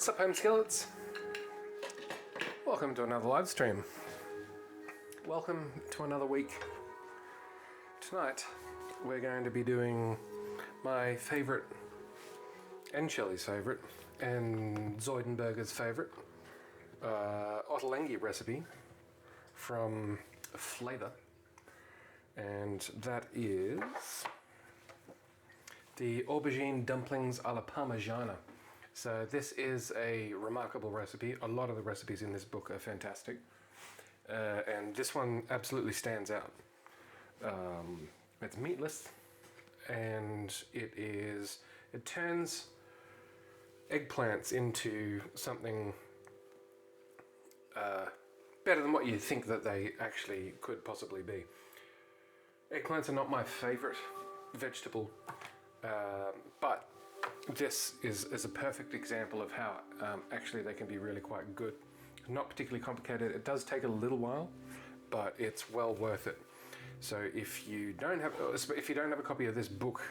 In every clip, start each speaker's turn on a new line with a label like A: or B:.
A: What's up, home skillets? Welcome to another live stream. Welcome to another week. Tonight we're going to be doing my favourite and Shelley's favourite and Zoidenberger's favourite Ottolenghi recipe from Flavour, and that is the Aubergine Dumplings Alla Parmigiana. So this is a remarkable recipe. A lot of the recipes in this book are fantastic, and this one absolutely stands out. It's meatless, and it turns eggplants into something better than what you think that they actually could possibly be. Eggplants are not my favorite vegetable, but this is a perfect example of how actually they can be really quite good. Not particularly complicated. It does take a little while, but it's well worth it. So if you don't have a copy of this book,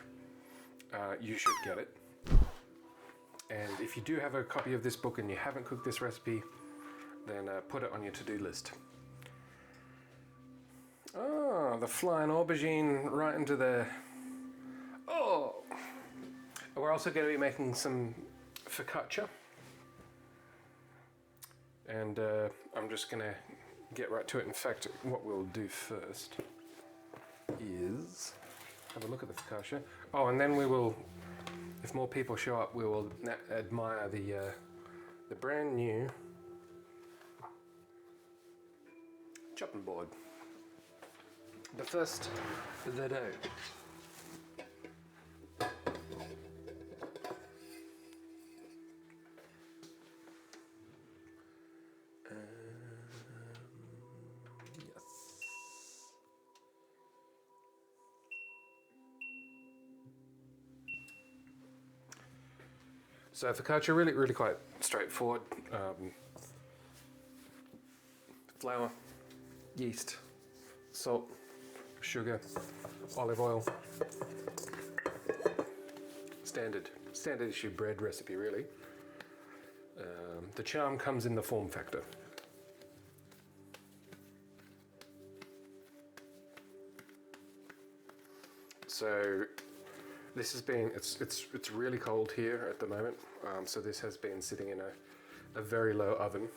A: you should get it. And if you do have a copy of this book and you haven't cooked this recipe, then put it on your to-do list. Oh, the flying aubergine right into the... Oh! We're also going to be making some focaccia. And I'm just going to get right to it. In fact, what we'll do first is have a look at the focaccia. Oh, and then we will, if more people show up, we will admire the brand new chopping board. But first, the dough. Yes. So focaccia, really quite straightforward. Flour, yeast, salt, sugar, olive oil. Standard issue bread recipe, really. The charm comes in the form factor. So this has been, it's really cold here at the moment, so this has been sitting in a very low oven.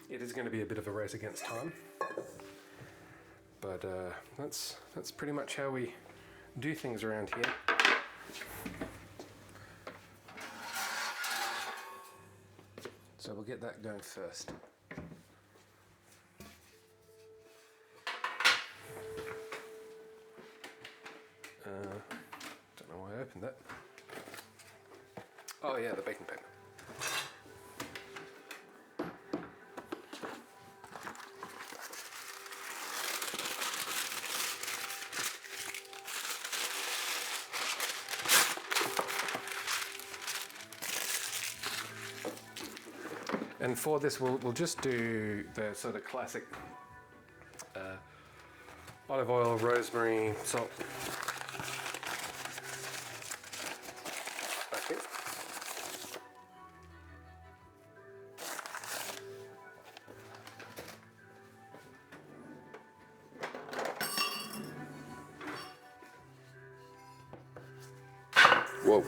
A: It is going to be a bit of a race against time, but that's pretty much how we do things around here. So we'll get that going first. Don't know why I opened that. Oh yeah, the baking paper. And for this, we'll just do the sort of classic olive oil, rosemary, salt. Okay. Whoa.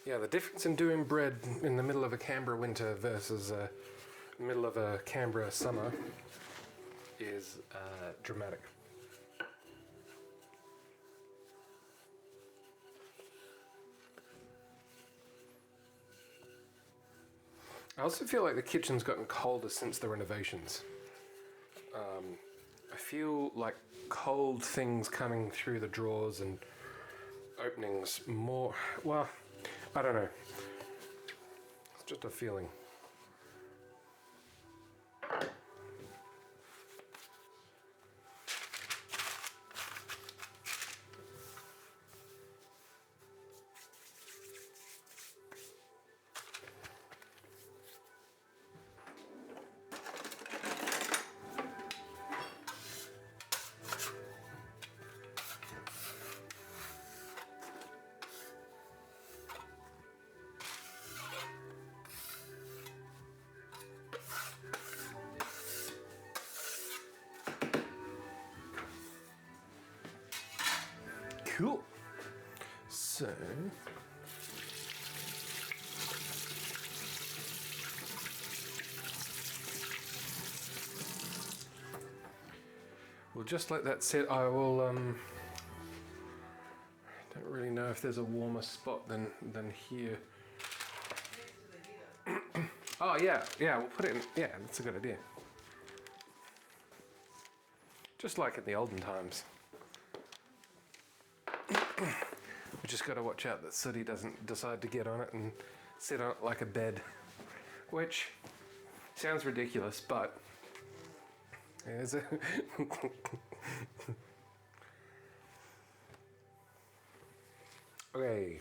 A: Yeah, the difference in doing bread in the middle of a Canberra winter versus middle of a Canberra summer is dramatic. I also feel like the kitchen's gotten colder since the renovations. I feel like cold things coming through the drawers and openings more, well, I don't know. It's just a feeling. Cool. So we'll just let that sit. I will don't really know if there's a warmer spot than here. Oh yeah, we'll put it in. Yeah, that's a good idea. Just like in the olden times. We just got to watch out that Sooty doesn't decide to get on it and sit on it like a bed, which sounds ridiculous, but there's a okay.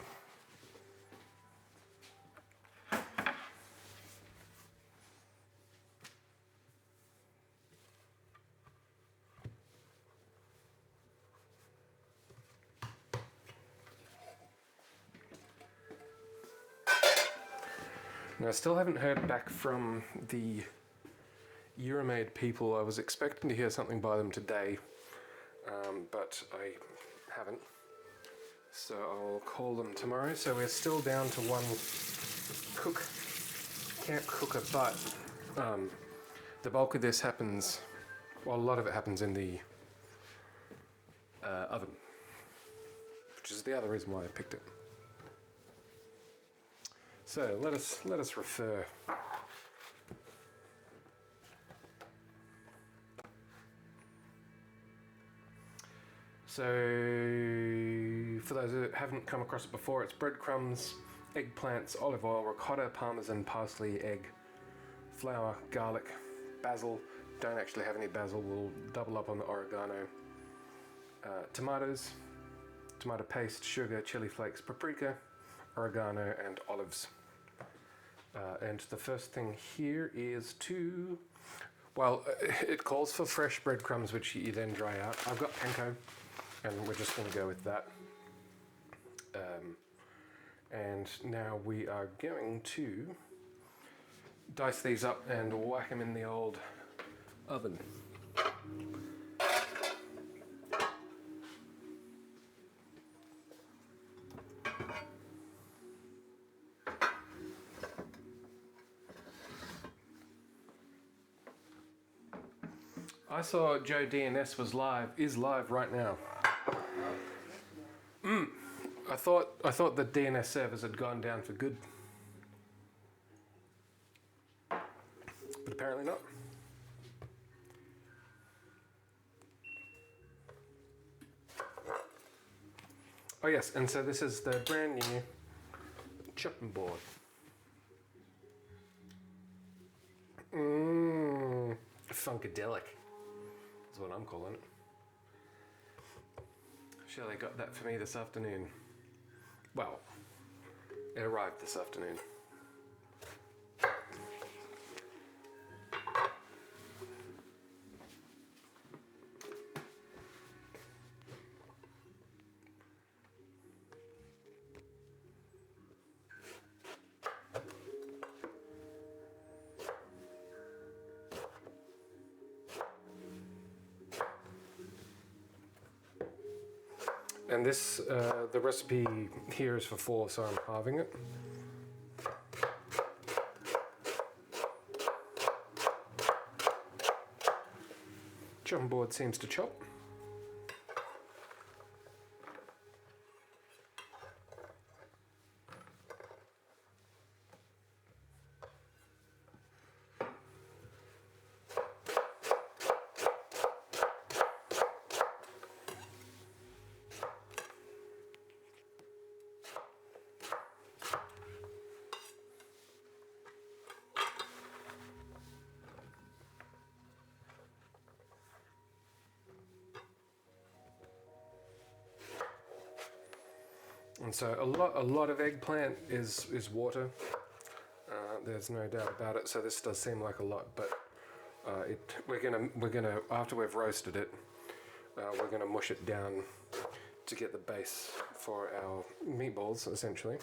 A: Now, I still haven't heard back from the Euromade people. I was expecting to hear something by them today, but I haven't. So I'll call them tomorrow. So we're still down to one camp cooker, but the bulk of this happens, well, a lot of it happens in the oven, which is the other reason why I picked it. So let us refer. So for those who haven't come across it before, it's breadcrumbs, eggplants, olive oil, ricotta, parmesan, parsley, egg, flour, garlic, basil. Don't actually have any basil, we'll double up on the oregano. Tomatoes, tomato paste, sugar, chili flakes, paprika, oregano, and olives. And the first thing here is it calls for fresh breadcrumbs, which you then dry out. I've got panko, and we're just going to go with that. And now we are going to dice these up and whack them in the old oven. I saw Joe DNS is live right now. I thought the DNS servers had gone down for good, but apparently not. Oh yes, and so this is the brand new chopping board. Funkadelic is what I'm calling it. Shelley got that for me this afternoon. Well, it arrived this afternoon. And this, the recipe here is for 4, so I'm halving it. Chopping board seems to chop. And so a lot of eggplant is water. There's no doubt about it. So this does seem like a lot, but we're gonna after we've roasted it, we're gonna mush it down to get the base for our meatballs, essentially.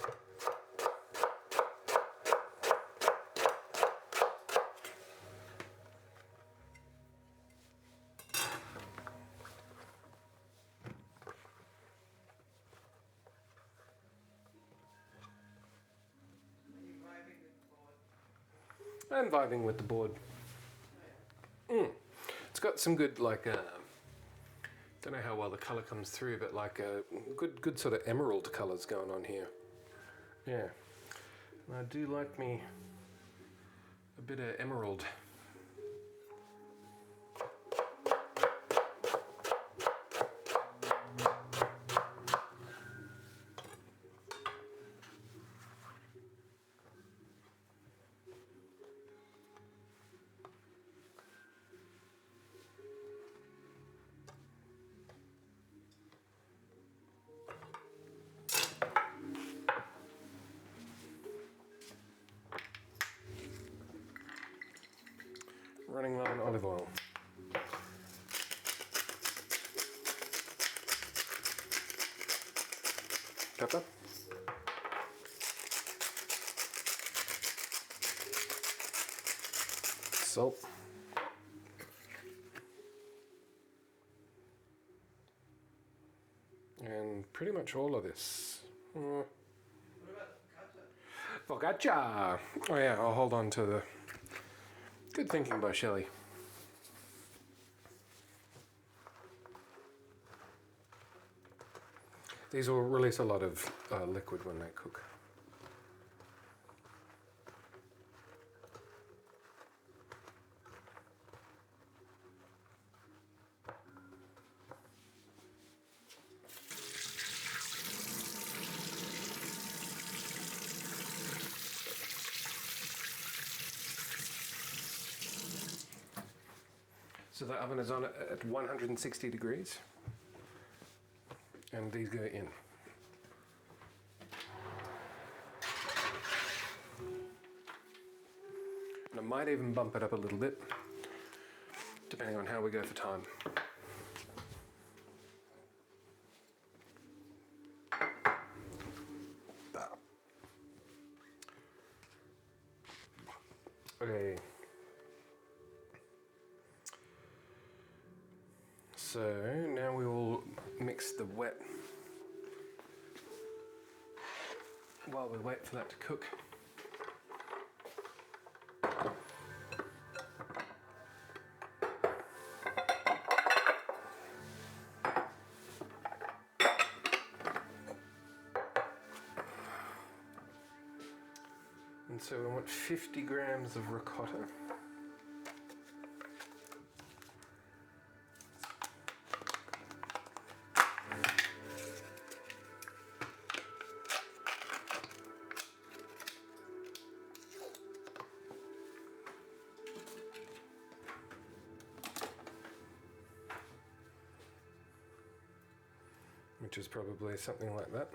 A: and vibing with the board. It's got some good, like, don't know how well the colour comes through, but like good sort of emerald colours going on here. Yeah, and I do like me a bit of emerald. Running low on olive oil. Pepper. Salt. And pretty much all of this. Focaccia! Oh yeah, I'll hold on to the... Good thinking by Shelley. These will release a lot of liquid when they cook. So the oven is on at 160 degrees, and these go in. And I might even bump it up a little bit, depending on how we go for time. Okay. So now we will mix the wet while we wait for that to cook. And so we want 50 grams of ricotta. Which is probably something like that.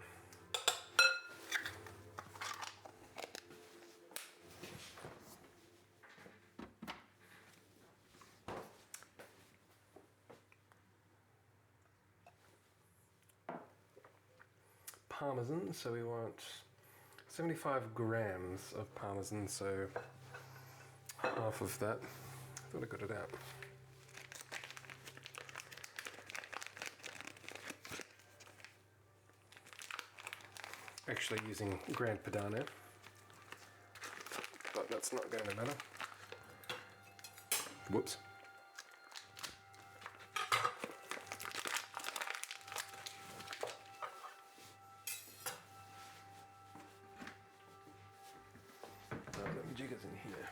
A: Parmesan, so we want 75 grams of parmesan, so half of that. I thought I got it out. Actually using Grand Padano, but that's not going to matter. Whoops. The jigger's in here.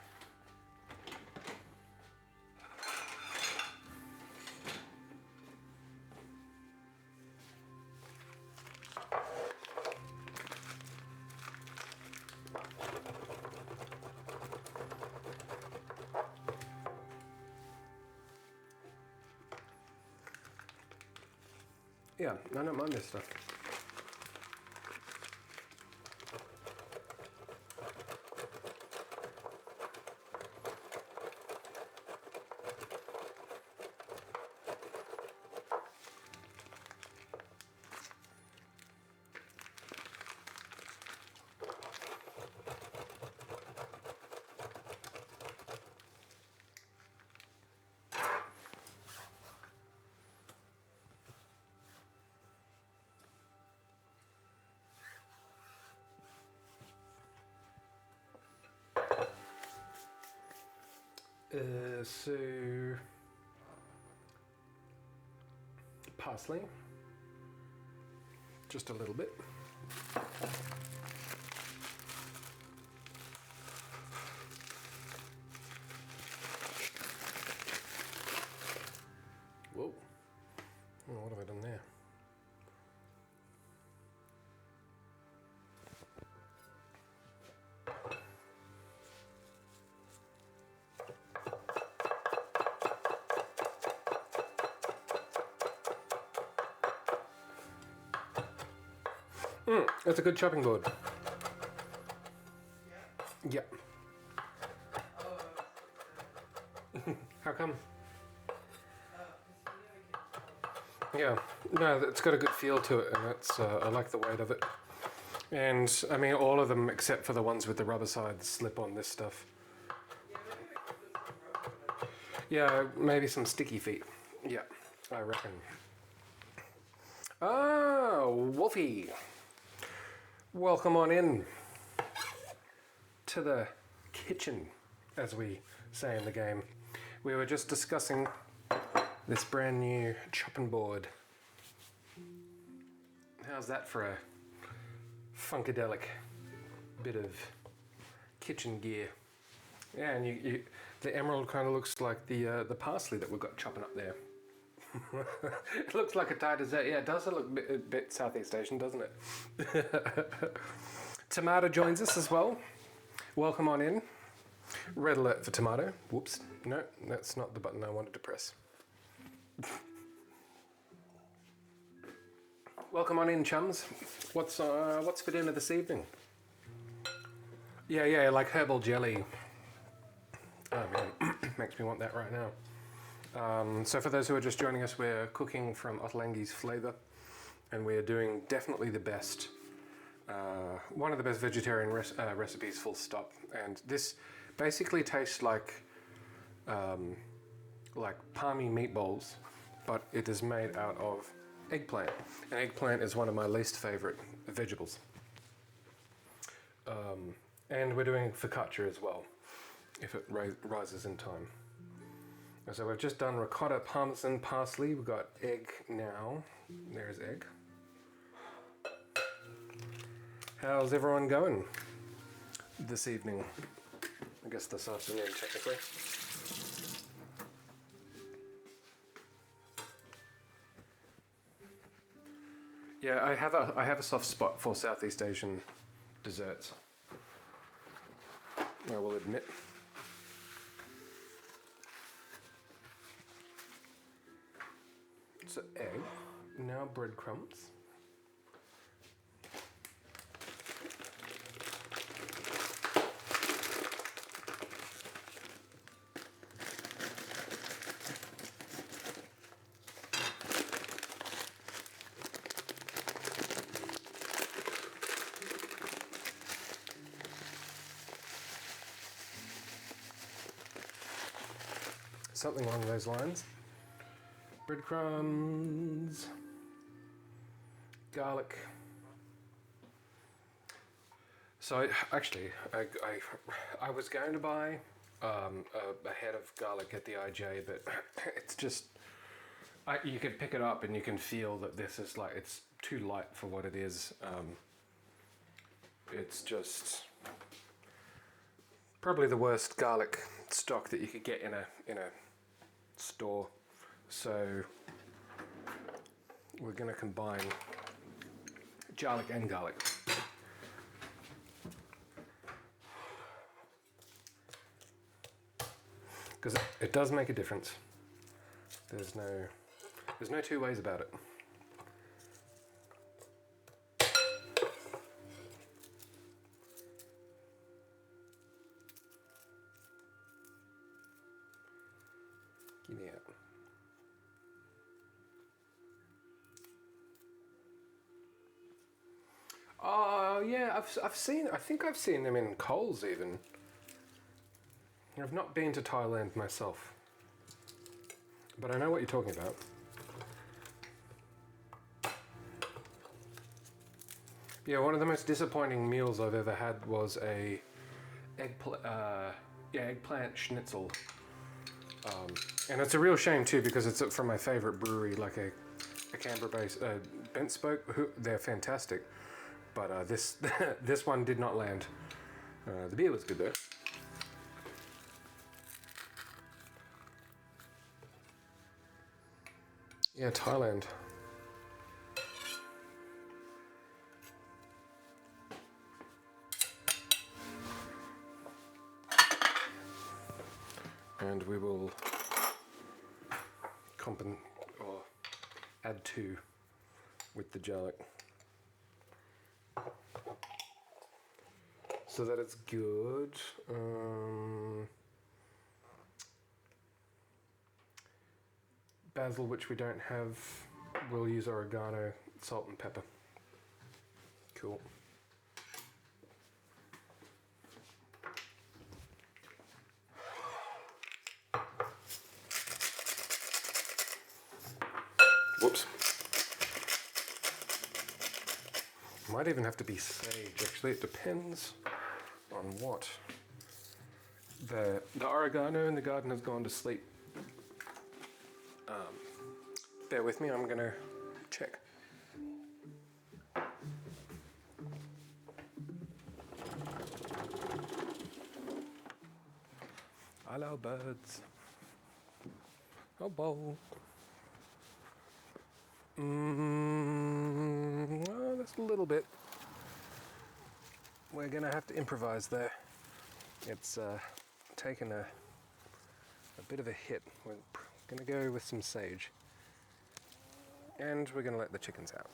A: Yeah, I don't mind this stuff. So parsley, just a little bit. Whoa, oh, what have I done there? That's a good chopping board. Yeah. How come? Yeah, no, it's got a good feel to it, and it's I like the weight of it. And I mean, all of them except for the ones with the rubber sides slip on this stuff. Yeah, maybe some sticky feet. Yeah, I reckon. Ah, Wolfie. Welcome on in to the kitchen, as we say in the game. We were just discussing this brand new chopping board. How's that for a funkadelic bit of kitchen gear? Yeah, and the emerald kind of looks like the parsley that we've got chopping up there. It looks like a Thai dessert. Yeah, it does look a bit Southeast Asian, doesn't it? Tomato joins us as well. Welcome on in. Red alert for tomato. Whoops. No, that's not the button I wanted to press. Welcome on in, chums. What's for dinner this evening? Yeah, like herbal jelly. Oh man, makes me want that right now. So for those who are just joining us, we're cooking from Ottolenghi's Flavour, and we're doing definitely the best, one of the best vegetarian recipes, full stop. And this basically tastes like palmy meatballs, but it is made out of eggplant. And eggplant is one of my least favourite vegetables. And we're doing focaccia as well, if it rises in time. So we've just done ricotta, parmesan, parsley. We've got egg now. There's egg. How's everyone going this evening? I guess this afternoon, technically. Yeah, I have a soft spot for Southeast Asian desserts, I will admit. So egg, now breadcrumbs. Something along those lines. Breadcrumbs, garlic. So I was going to buy a head of garlic at the IJ, but it's just you can pick it up and you can feel that this is like it's too light for what it is. It's just probably the worst garlic stock that you could get in a store. So we're going to combine garlic and garlic. Because it does make a difference. There's no two ways about it. Yeah. Oh yeah, I think I've seen them in Coles even. I've not been to Thailand myself, but I know what you're talking about. Yeah, one of the most disappointing meals I've ever had was a eggplant schnitzel And it's a real shame too because it's from my favourite brewery, like a Canberra-based Bent Spoke. They're fantastic, but this this one did not land. The beer was good though. Yeah, Thailand. And we will add 2 with the garlic so that it's good. Basil, which we don't have, we'll use oregano, salt and pepper. Cool. Whoops. Might even have to be sage, actually. It depends on what. The oregano in the garden has gone to sleep. Bear with me, I'm gonna check. Hello, birds. Oh, bowl. Oh, that's a little bit. We're gonna have to improvise there. It's taken a bit of a hit. We're gonna go with some sage. And we're gonna let the chickens out.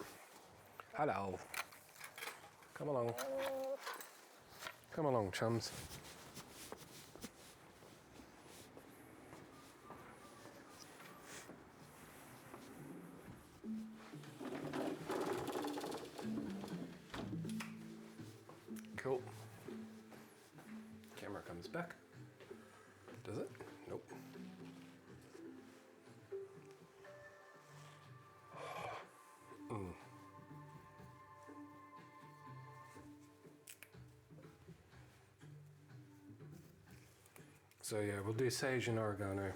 A: Hello. Come along. Come along, chums. Cool. Camera comes back. Does it? Nope. So yeah, we'll do sage and oregano.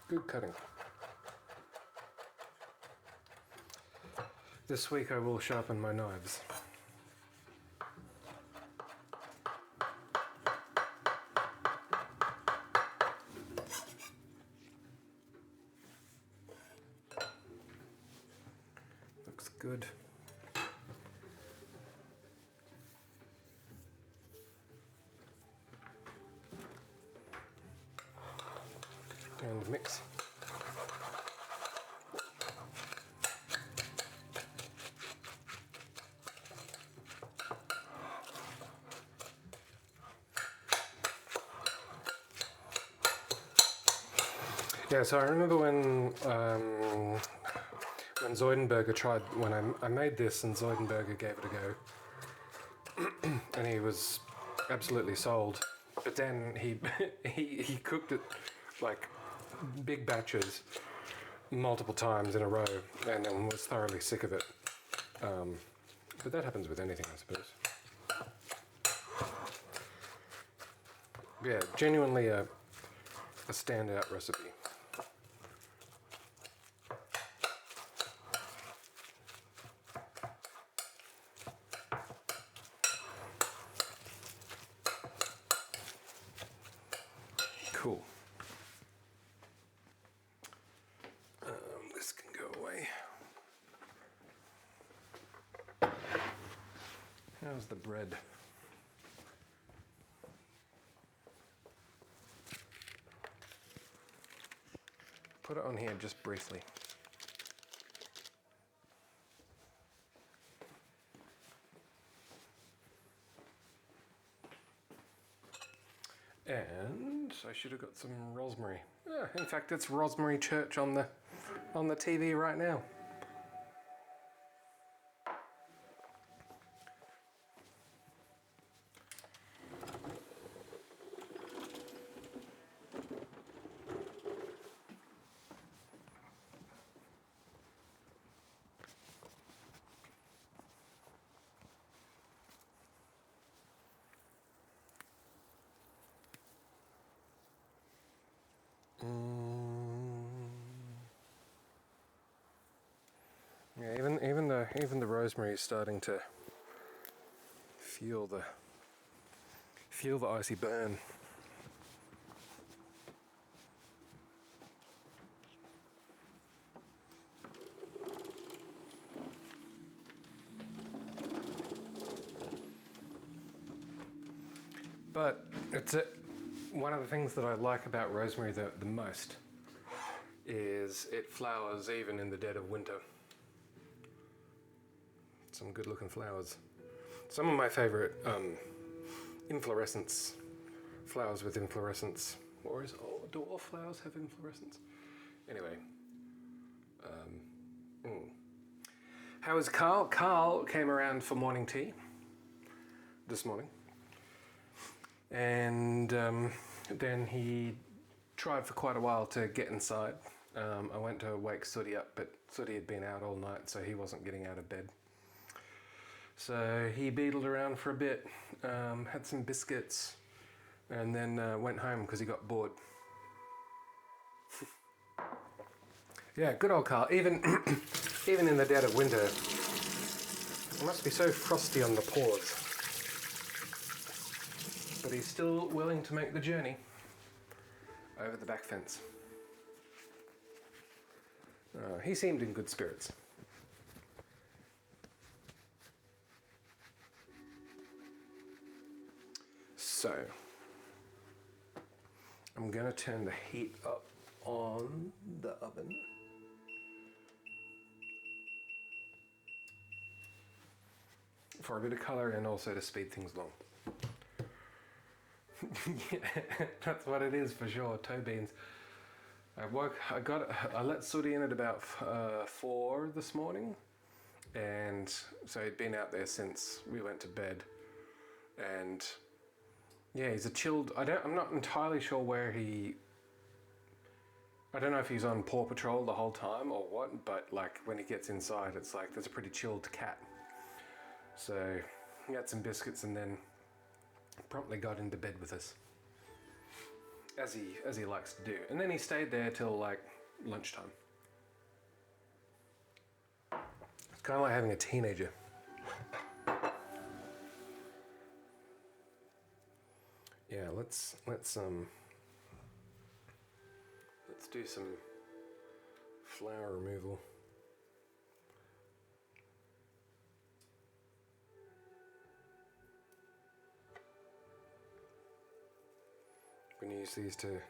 A: Good cutting. This week I will sharpen my knives. Looks good. And mix. Yeah, so I remember when Zoidenberger tried, when I made this and Zoidenberger gave it a go, and he was absolutely sold. But then he cooked it like big batches multiple times in a row and then was thoroughly sick of it. But that happens with anything, I suppose. Yeah, genuinely a standout recipe. Cool. This can go away. How's the bread? Put it on here just briefly. And I should have got some rosemary. In fact, it's Rosemary Church on the TV right now. Yeah, even the rosemary is starting to feel the icy burn. But one of the things that I like about rosemary the most is it flowers even in the dead of winter. Some good looking flowers. Some of my favorite inflorescence, flowers with inflorescence. Or do all flowers have inflorescence? Anyway. How is Carl? Carl came around for morning tea this morning. And then he tried for quite a while to get inside. I went to wake Sooty up, but Sooty had been out all night, so he wasn't getting out of bed. So he beetled around for a bit, had some biscuits, and then went home because he got bored. Yeah, good old Carl. Even in the dead of winter, it must be so frosty on the paws. But he's still willing to make the journey over the back fence. He seemed in good spirits. So, I'm going to turn the heat up on the oven. For a bit of colour and also to speed things along. Yeah, that's what it is for sure, toe beans. I let Sooty in at about 4 this morning, and so he'd been out there since we went to bed, and yeah, he's a chilled. I'm not entirely sure where I don't know if he's on Paw Patrol the whole time or what, but like when he gets inside, it's like there's a pretty chilled cat. So he had some biscuits and then promptly got into bed with us, as he likes to do, and then he stayed there till like lunchtime. It's kind of like having a teenager. Yeah, let's do some flour removal. I'm going to use these to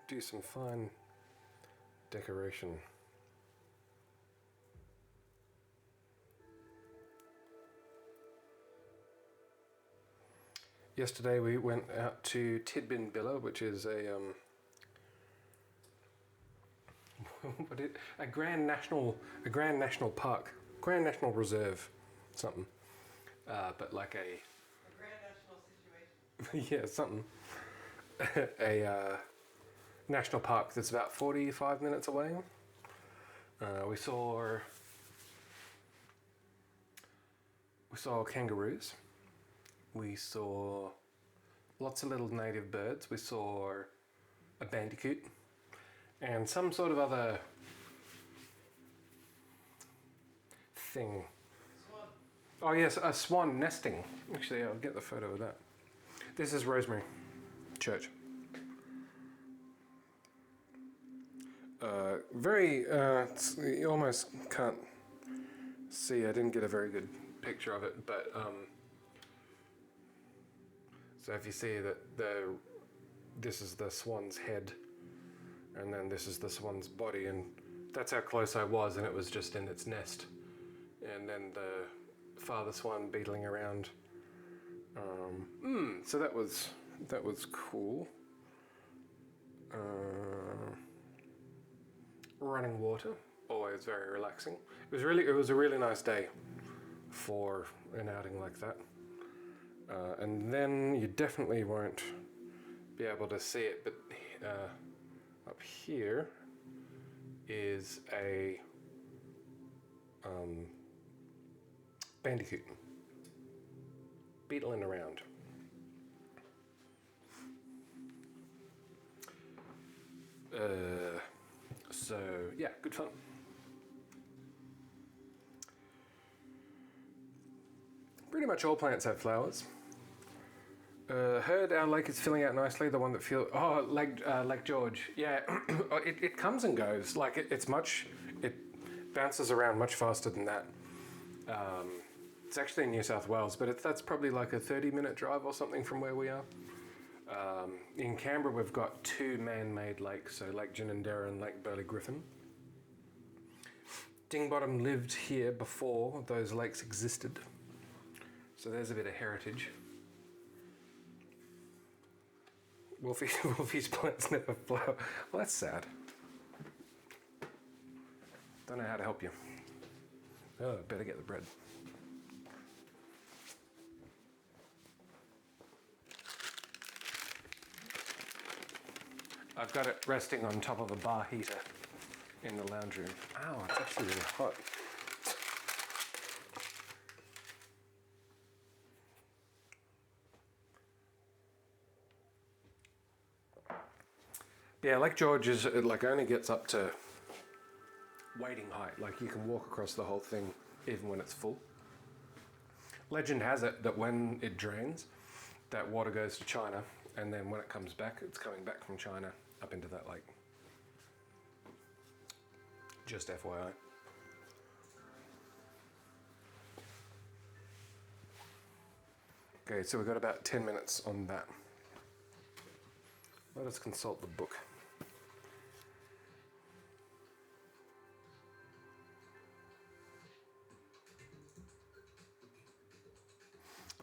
A: do some fine decoration. Yesterday we went out to Tidbinbilla, which is a Grand National Park, Grand National Reserve, something. But like a
B: Grand National situation.
A: yeah, something. A national park that's about 45 minutes away. We saw kangaroos. We saw lots of little native birds. We saw a bandicoot and some sort of other thing.
B: Swan.
A: Oh yes, a swan nesting. Actually, I'll get the photo of that. This is Rosemary Church. You almost can't see. I didn't get a very good picture of it, but so if you see that this is the swan's head, and then this is the swan's body, and that's how close I was, and it was just in its nest, and then the father swan beetling around. So that was cool. Running water, always very relaxing. It was a really nice day for an outing like that. And then you definitely won't be able to see it, but up here is a bandicoot beetling around. So yeah, good fun. Pretty much all plants have flowers. Heard our lake is filling out nicely. The one that Lake George. Yeah, it comes and goes. Like it bounces around much faster than that. It's actually in New South Wales, but that's probably like a 30-minute drive or something from where we are. In Canberra, we've got two man-made lakes, so Lake Ginninderra and Lake Burley Griffin. Dingbottom lived here before those lakes existed, so there's a bit of heritage. Wolfie's plants never flower. Well, that's sad. Don't know how to help you. Oh, better get the bread. I've got it resting on top of a bar heater in the lounge room. Ow, it's actually really hot. Yeah, Lake George is only gets up to wading height. Like you can walk across the whole thing even when it's full. Legend has it that when it drains, that water goes to China, and then when it comes back, it's coming back from China up into that lake. Just FYI. Okay, so we've got about 10 minutes on that. Let us consult the book.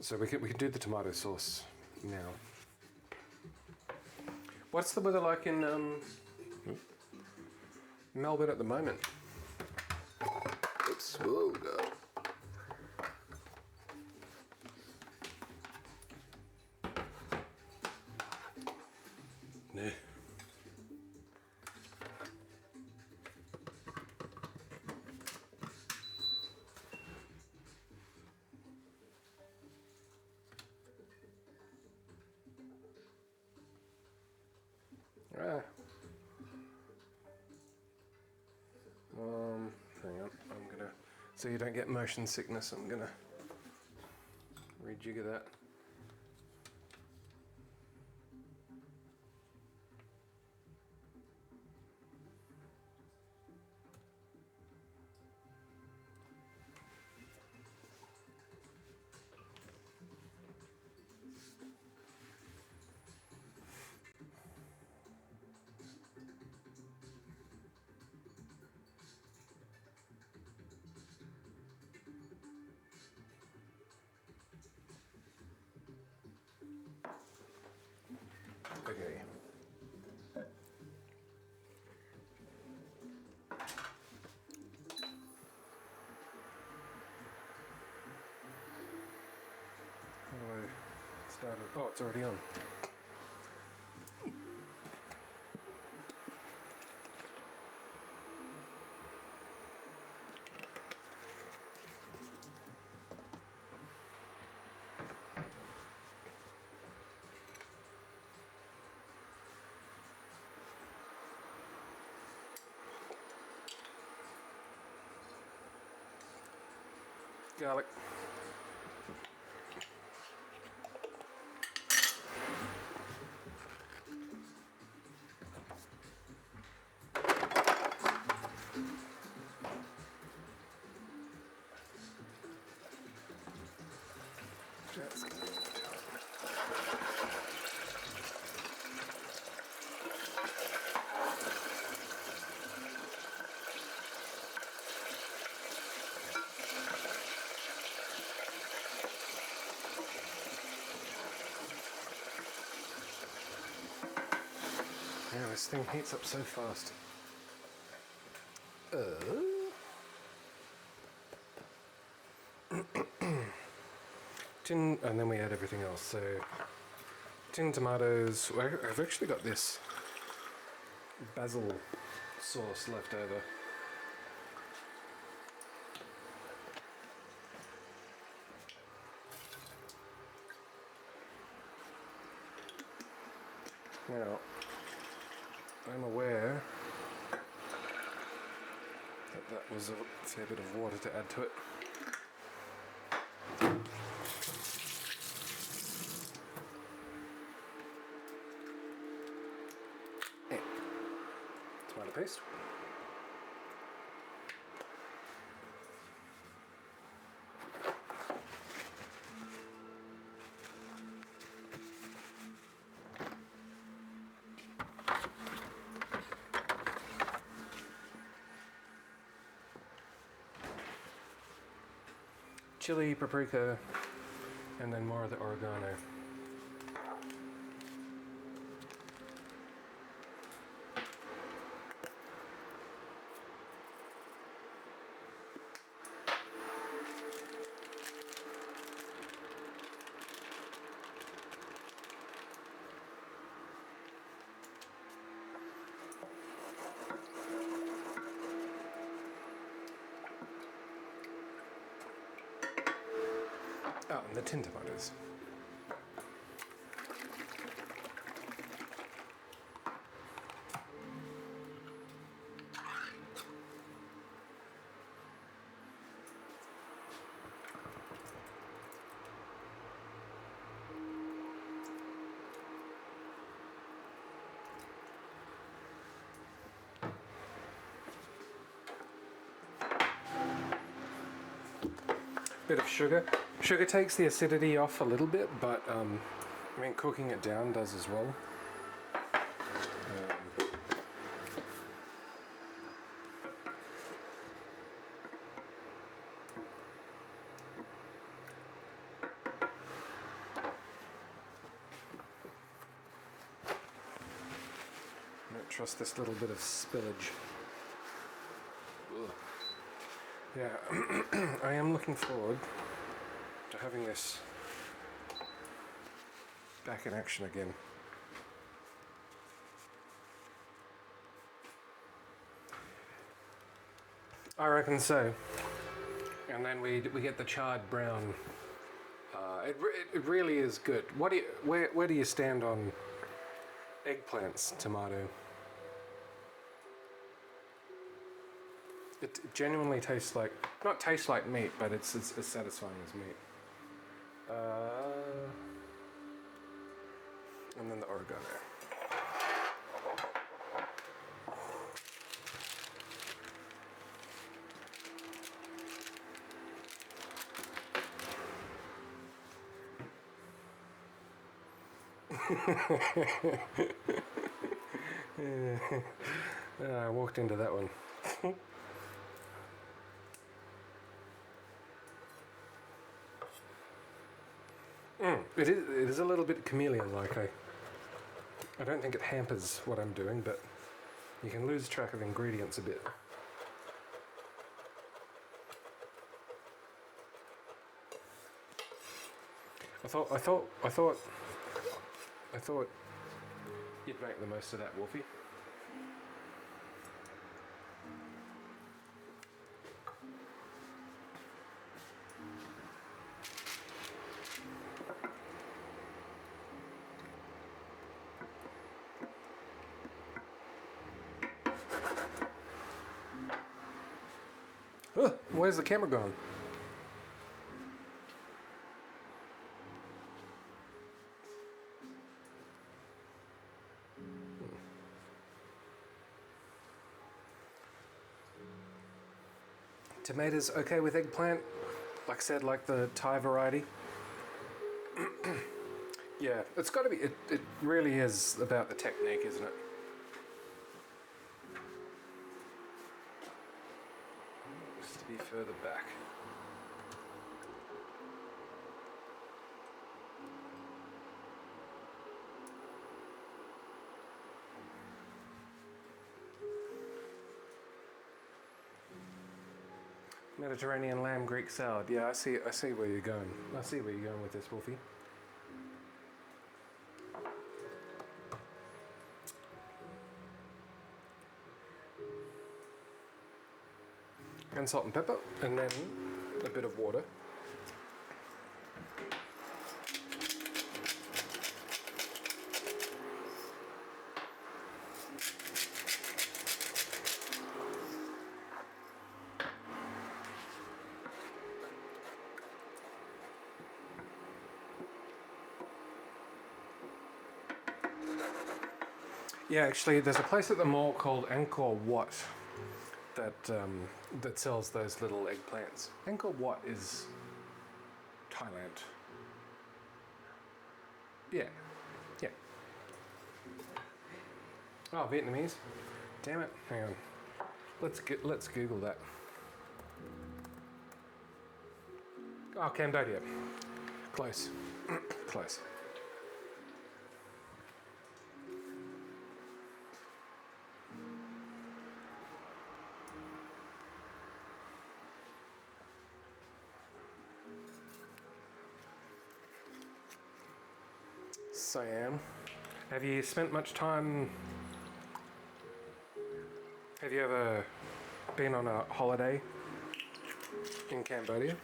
A: So we can do the tomato sauce now. What's the weather like in Melbourne at the moment? Oops, whoa, God. No. Hang on, so you don't get motion sickness, I'm gonna rejigger that. Okay. How do I start it? Oh, it's already on. Garlic. Just This thing heats up so fast. Tin, and then we add everything else. So, tin tomatoes. I've actually got this basil sauce left over. Now, I'm aware that was a fair bit of water to add to it. Tomato paste. Chili, paprika, and then more of the oregano. Oh, and the tin tomatoes. Bit of sugar. Sugar takes the acidity off a little bit, but I mean, cooking it down does as well. I don't trust this little bit of spillage. Ugh. Yeah, I am looking forward to having this back in action again. I reckon so. And then we get the charred brown. It really is good. Where do you stand on eggplants, tomato? It genuinely tastes like, not tastes like meat, but it's as satisfying as meat. And then the oregano. I walked into that one. It is a little bit chameleon-like. I don't think it hampers what I'm doing, but you can lose track of ingredients a bit. I thought you'd make the most of that, Wolfie. Where's the camera gone? Tomatoes okay with eggplant? Like I said, like the Thai variety. Yeah, it's got to be. It really is about the technique, isn't it? Just to be further back. Mediterranean lamb Greek salad. Yeah, I see where you're going. I see where you're going with this, Wolfie. And salt and pepper, and then a bit of water. Yeah, actually, there's a place at the mall called Angkor Wat that sells those little eggplants. Angkor Wat is Thailand. Yeah, yeah. Oh, Vietnamese. Damn it! Hang on. Let's Google that. Oh, Cambodia. Close. Close. Siam. Have you spent much time? Have you ever been on a holiday in Cambodia?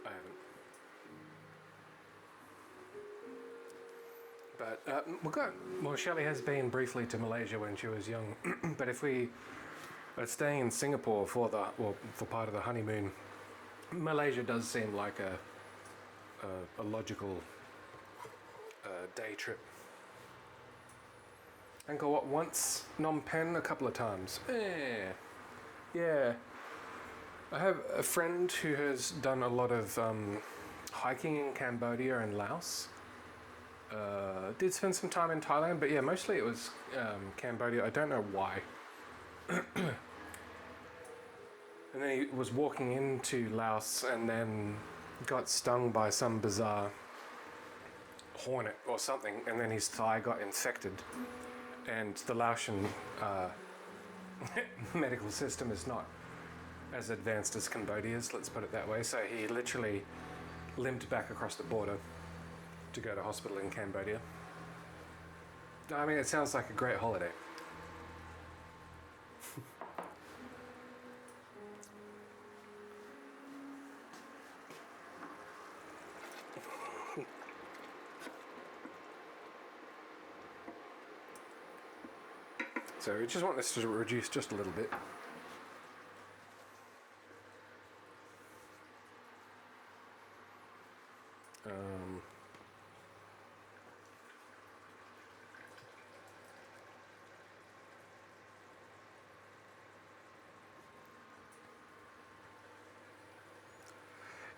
A: I haven't. But Shelley has been briefly to Malaysia when she was young. But if we are staying in Singapore for part of the honeymoon, Malaysia does seem like a logical day trip. Angkor Wat once, Phnom Penh a couple of times. Yeah. I have a friend who has done a lot of hiking in Cambodia and Laos. Did spend some time in Thailand, but yeah, mostly it was Cambodia. I don't know why. And then he was walking into Laos and then got stung by some bizarre hornet or something, and then his thigh got infected. And the Laotian medical system is not as advanced as Cambodia's, let's put it that way. So he literally limped back across the border to go to hospital in Cambodia. I mean, it sounds like a great holiday. So we just want this to reduce just a little bit.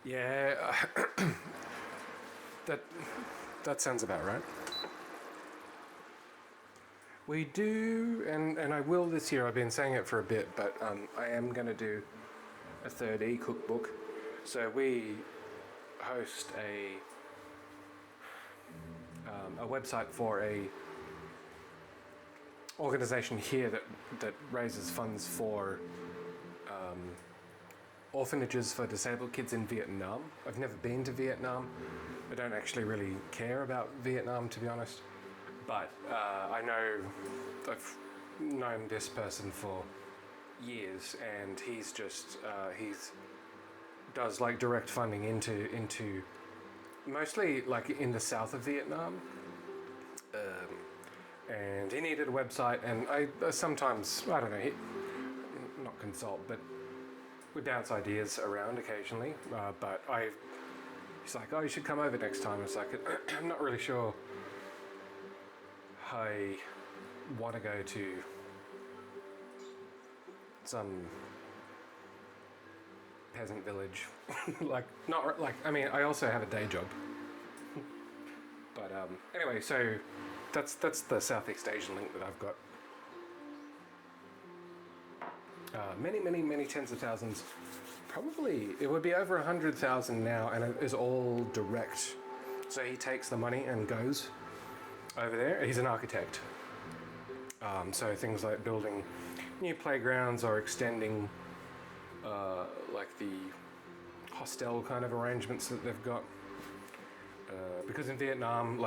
A: Yeah, that sounds about right. We do, and I will this year. I've been saying it for a bit, but I am going to do a third cookbook. So we host a website for a organization here that raises funds for orphanages for disabled kids in Vietnam. I've never been to Vietnam. I don't actually really care about Vietnam, to be honest. But I know I've known this person for years, and he's just he's does like direct funding into mostly like in the south of Vietnam. And he needed a website, and I sometimes, I don't know, not consult, but we bounce ideas around occasionally. But he's like, oh, you should come over next time. It's like, I'm not really sure I want to go to some peasant village. I mean, I also have a day job. But anyway, so that's the Southeast Asian link that I've got. Many tens of thousands. Probably it would be over 100,000 now, and it is all direct So he takes the money and goes over there. He's an architect. So things like building new playgrounds or extending like the hostel kind of arrangements that they've got. Because in Vietnam,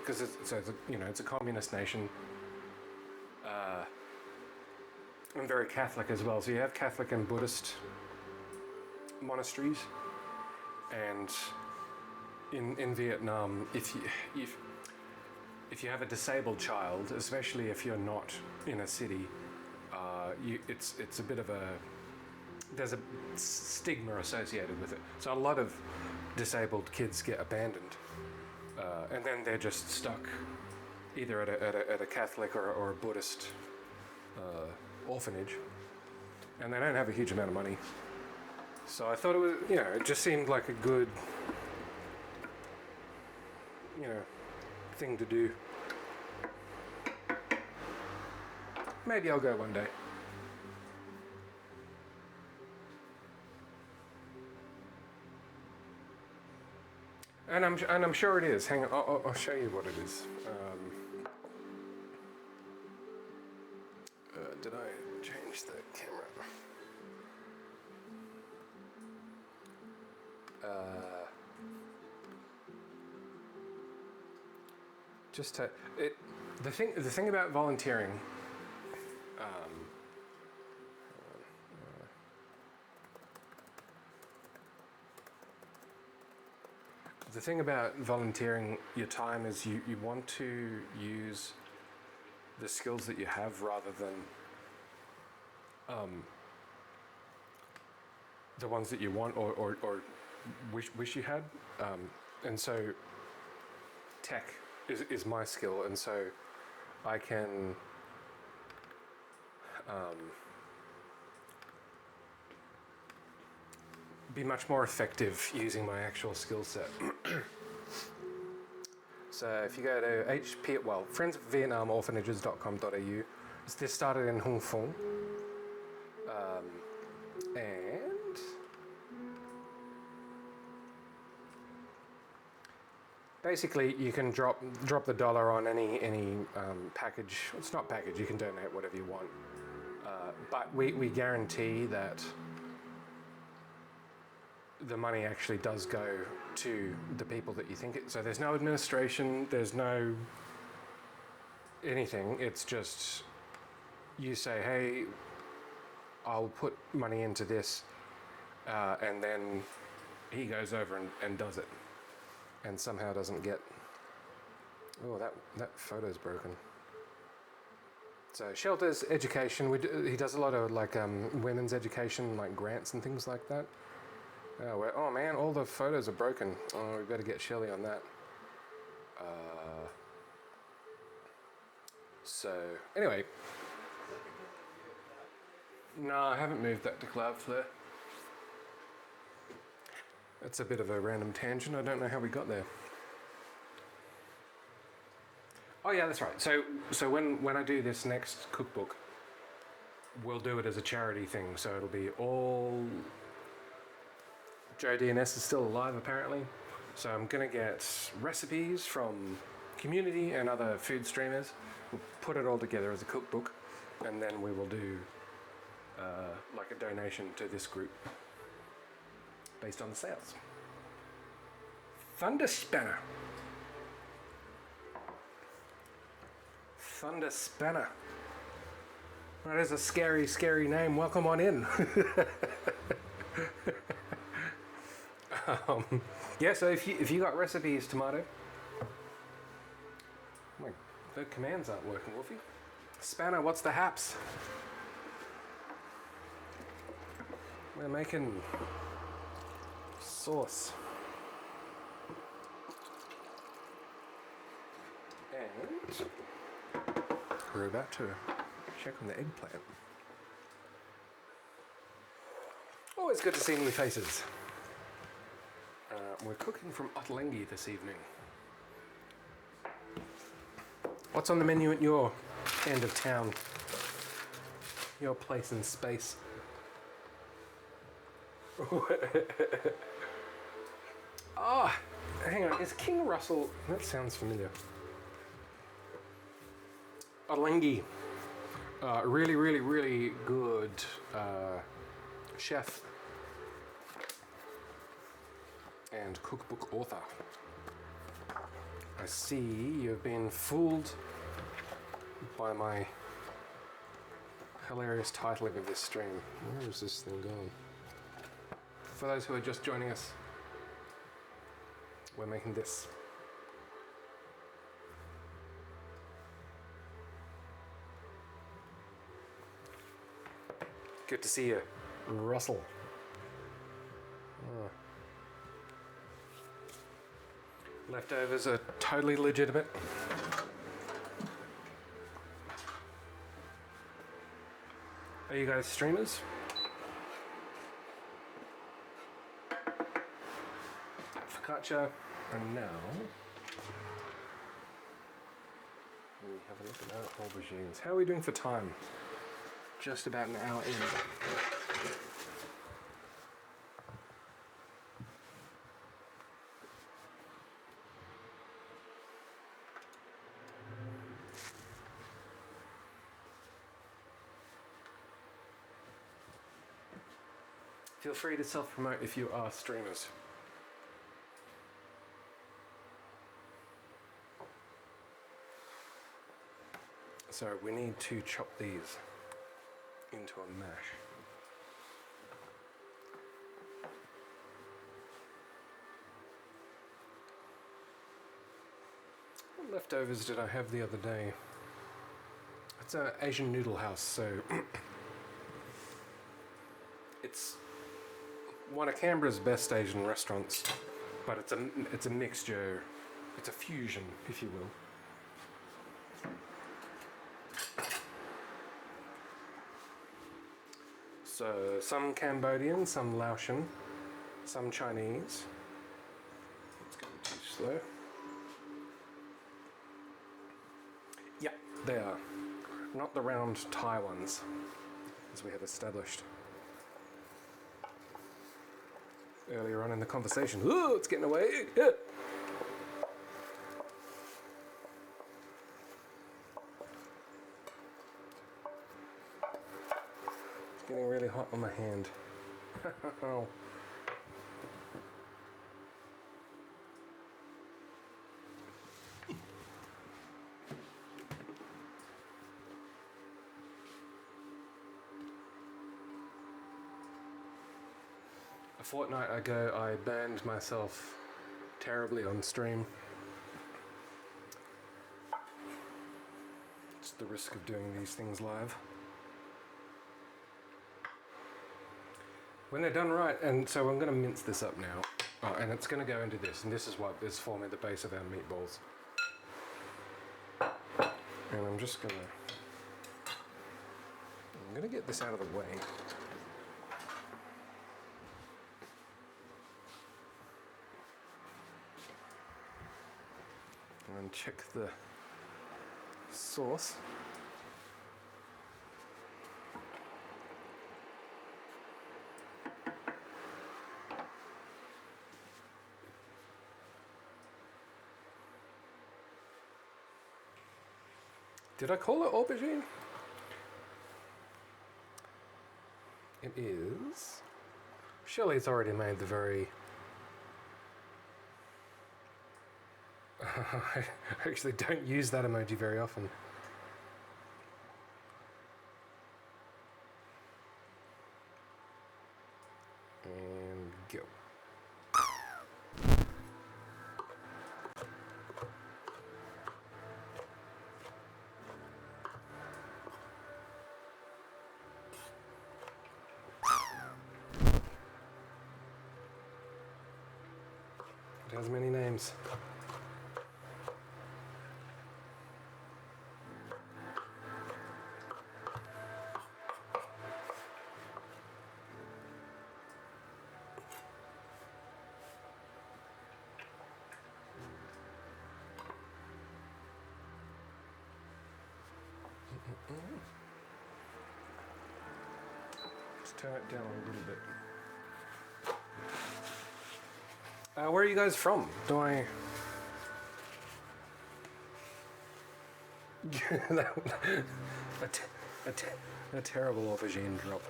A: because it's a communist nation, and very Catholic as well. So you have Catholic and Buddhist monasteries, and in Vietnam, if you have a disabled child, especially if you're not in a city, it's a bit of there's a stigma associated with it. So a lot of disabled kids get abandoned, and then they're just stuck either at a Catholic or a Buddhist orphanage, and they don't have a huge amount of money. So I thought it was, it just seemed like a good, thing to do. Maybe I'll go one day. And I'm sure it is. Hang on, I'll show you what it is. Did I change the camera? The thing about volunteering. The thing about volunteering your time is you want to use the skills that you have rather than the ones that you want or wish you had. And so tech is my skill, and so I can be much more effective using my actual skill set. So if you go to friendsofvietnamorphanages.com.au, this started in Hong Kong, and basically you can drop the dollar on any package. It's not package, you can donate whatever you want, but we guarantee that the money actually does go to the people that you think it. So there's no administration, there's no anything. It's just you say, hey, I'll put money into this, and then he goes over and does it, and somehow doesn't get. Oh, that photo's broken. So shelters, education. He does a lot of women's education, like grants and things like that. Oh man, all the photos are broken. Oh, we better get Shelley on that. So, anyway. No, I haven't moved that to Cloudflare. That's a bit of a random tangent. I don't know how we got there. Oh yeah, that's right. So when I do this next cookbook, we'll do it as a charity thing. So it'll be all... Joe DNS is still alive apparently, so I'm gonna get recipes from community and other food streamers. We'll put it all together as a cookbook, and then we will do like a donation to this group based on the sales. Thunder Spanner. Thunder Spanner. That is a scary, scary name. Welcome on in. Yeah, so if you got recipes, Tomato. Oh, the commands aren't working, Wolfie. Spanner, what's the haps? We're making sauce. And we're about to check on the eggplant. Always good to see new faces. We're cooking from Ottolenghi this evening. What's on the menu at your end of town? Your place in space? Ah, hang on, is King Russell, that sounds familiar. Ottolenghi, really, really, really good chef and cookbook author. I see you've been fooled by my hilarious titling of this stream. Where is this thing going? For those who are just joining us, we're making this. Good to see you, Russell. Oh. Leftovers are totally legitimate. Are you guys streamers? Focaccia, and now we have a look at our aubergines. How are we doing for time? Just about an hour in. Feel free to self-promote if you are streamers. So we need to chop these into a mash. What leftovers did I have the other day? It's an Asian noodle house, so it's one of Canberra's best Asian restaurants, but it's a mixture, it's a fusion, if you will. So some Cambodian, some Laotian, some Chinese. It's going too slow. Yeah, they are. Not the round Thai ones, as we have established earlier on in the conversation. Ooh, it's getting away. Yeah. It's getting really hot on my hand. A fortnight ago, I burned myself terribly on stream. It's the risk of doing these things live. When they're done right, and so I'm going to mince this up now. Oh, and it's going to go into this, and this is what is forming the base of our meatballs. And I'm just going to get this out of the way. And check the sauce. Did I call it aubergine? It is. Surely it's already made the very... I actually don't use that emoji very often. And go. It has many names. Just turn it down a little bit. Where are you guys from? Do I... a terrible aubergine drop.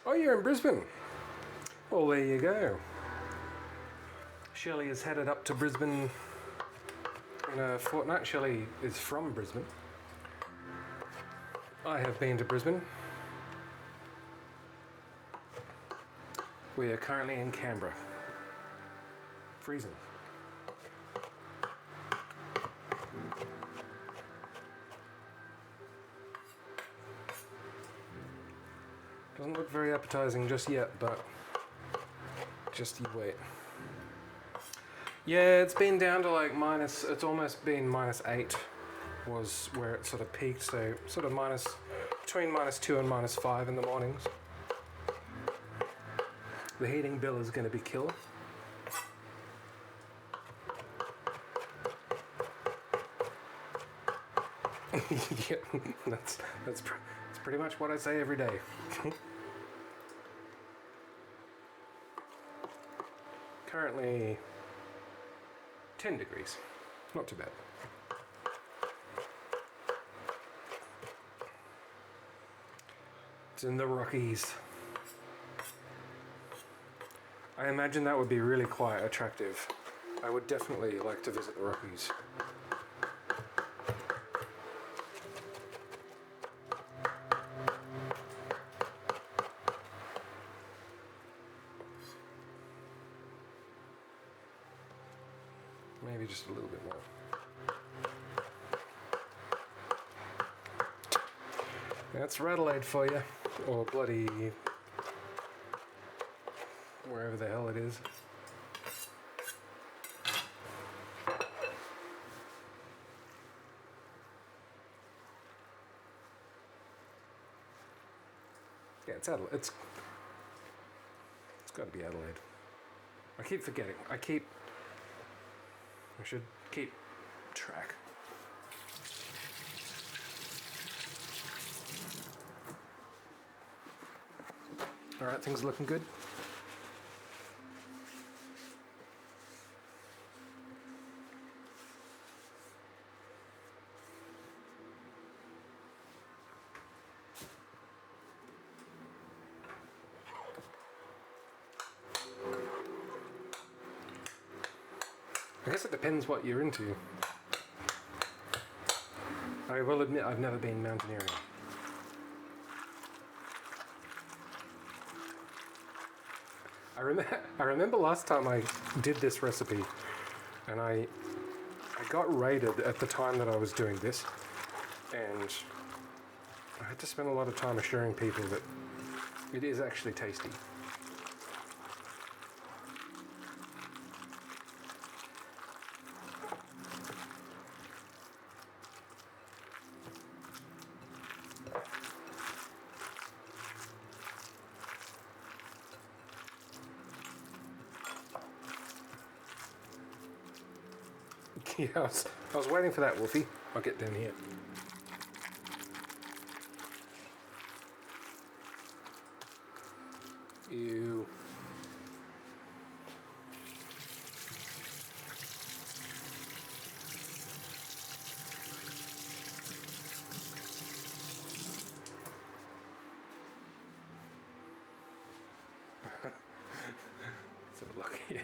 A: Oh, you're in Brisbane. Well, there you go. Shirley is headed up to Brisbane in a fortnight. Shirley is from Brisbane. I have been to Brisbane. We are currently in Canberra. Freezing. Doesn't look very appetizing just yet, but just you wait. Yeah, it's been down to like minus, it's almost been -8 was where it sort of peaked, so sort of between -2 and -5 in the mornings. The heating bill is going to be killer. Yeah, that's pretty much what I say every day. Currently 10 degrees, not too bad. It's in the Rockies. I imagine that would be really quite attractive. I would definitely like to visit the Rockies. Maybe just a little bit more. That's Radelaide for you, or bloody wherever the hell it is. Yeah, it's Adelaide. It's got to be Adelaide. I keep forgetting. I should keep track. All right, things are looking good. I guess it depends what you're into. I will admit I've never been mountaineering. I remember last time I did this recipe, and I got raided at the time that I was doing this, and I had to spend a lot of time assuring people that it is actually tasty. Yeah, I was waiting for that, Wolfie. I'll get down here. Ew. Let's have a look here.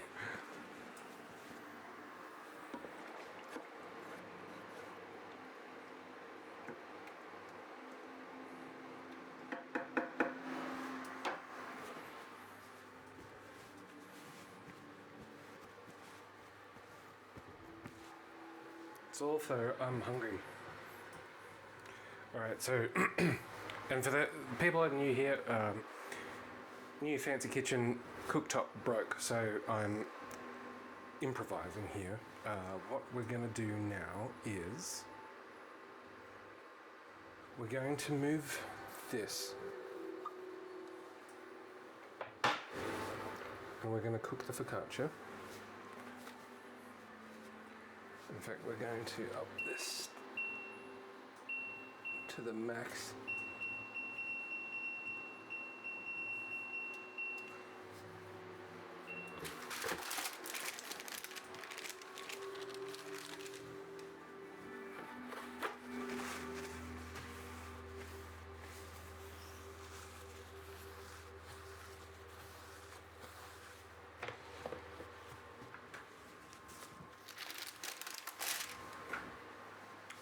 A: It's all for I'm hungry. Alright, so, and for the people that are new here, new fancy kitchen cooktop broke, so I'm improvising here. What we're going to do now is we're going to move this and we're going to cook the focaccia. fact, we're going to up this to the max.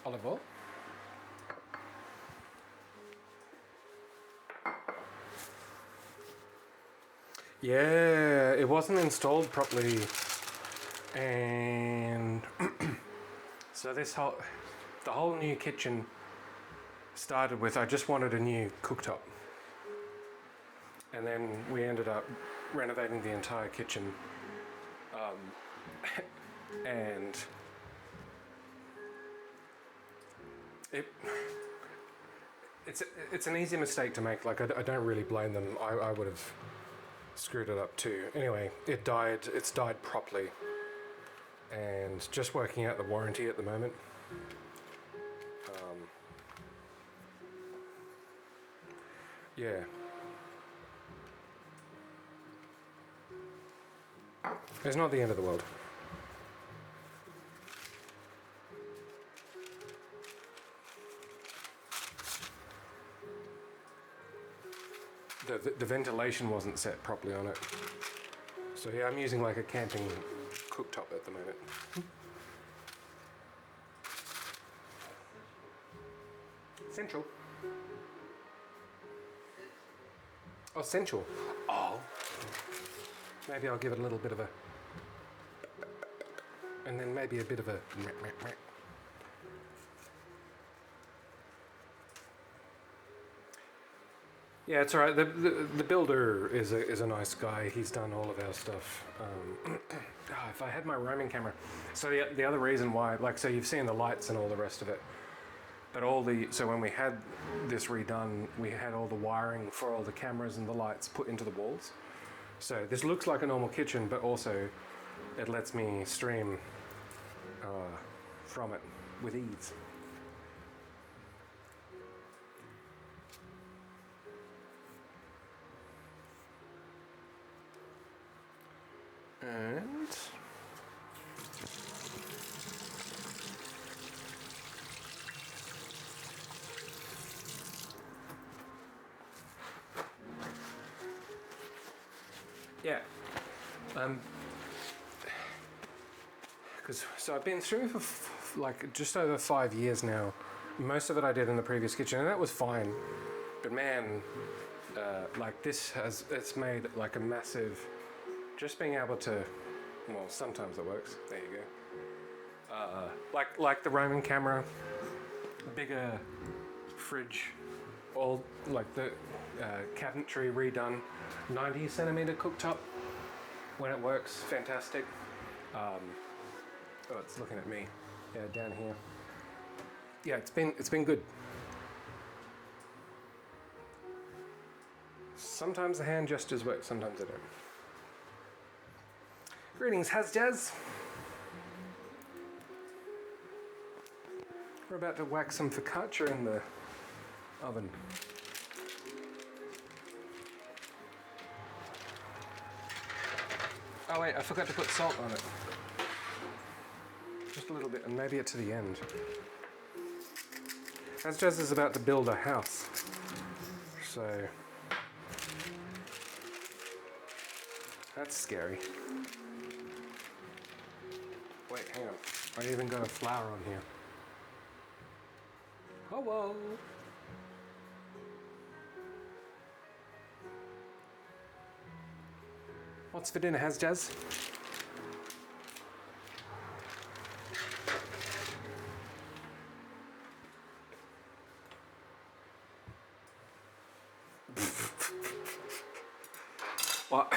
A: Olive oil. Yeah, it wasn't installed properly, and so the whole new kitchen started with I just wanted a new cooktop, and then we ended up renovating the entire kitchen, and it's an easy mistake to make. Like I don't really blame them. I would have screwed it up too. Anyway, it's died properly, and just working out the warranty at the moment. Yeah. It's not the end of the world. The ventilation wasn't set properly on it. So yeah, I'm using like a camping cooktop at the moment. Central. Oh, central. Oh. Maybe I'll give it a little bit of a... and then maybe a bit of a... Yeah, it's alright. The builder is a nice guy. He's done all of our stuff. If I had my roaming camera. So the other reason why, like, so you've seen the lights and all the rest of it. But so when we had this redone, we had all the wiring for all the cameras and the lights put into the walls. So this looks like a normal kitchen, but also it lets me stream from it with ease. And yeah, so I've been through for like just over 5 years now. Most of it I did in the previous kitchen, and that was fine. But man, like it's made like a massive. Just being able to, well, sometimes it works. There you go. Like the Roman camera, bigger fridge, all like the cabinetry redone, 90 centimeter cooktop. When it works, fantastic. Oh, it's looking at me. Yeah, down here. Yeah, it's been good. Sometimes the hand gestures work, sometimes they don't. Greetings, Hazjaz. We're about to whack some focaccia in the oven. Oh wait, I forgot to put salt on it. Just a little bit, and maybe it to the end. Hazjaz is about to build a house. So that's scary. Wait, hang on. I even got a flower on here. Oh, whoa. What's for dinner, Hazjaz? Well,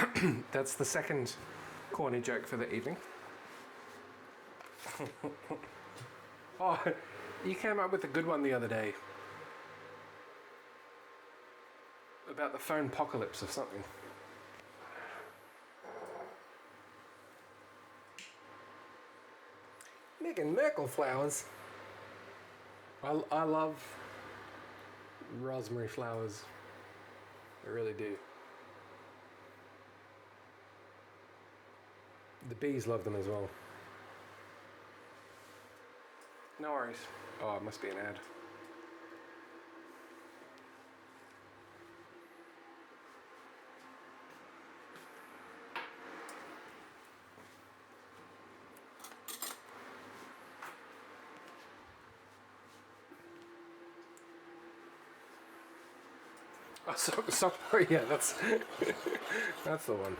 A: that's the second corny joke for the evening. Oh, you came up with a good one the other day. About the phone apocalypse or something. Making Merkel flowers. I love rosemary flowers. I really do. The bees love them as well. No worries. Oh, it must be an ad. Oh, sorry, yeah, that's that's the one.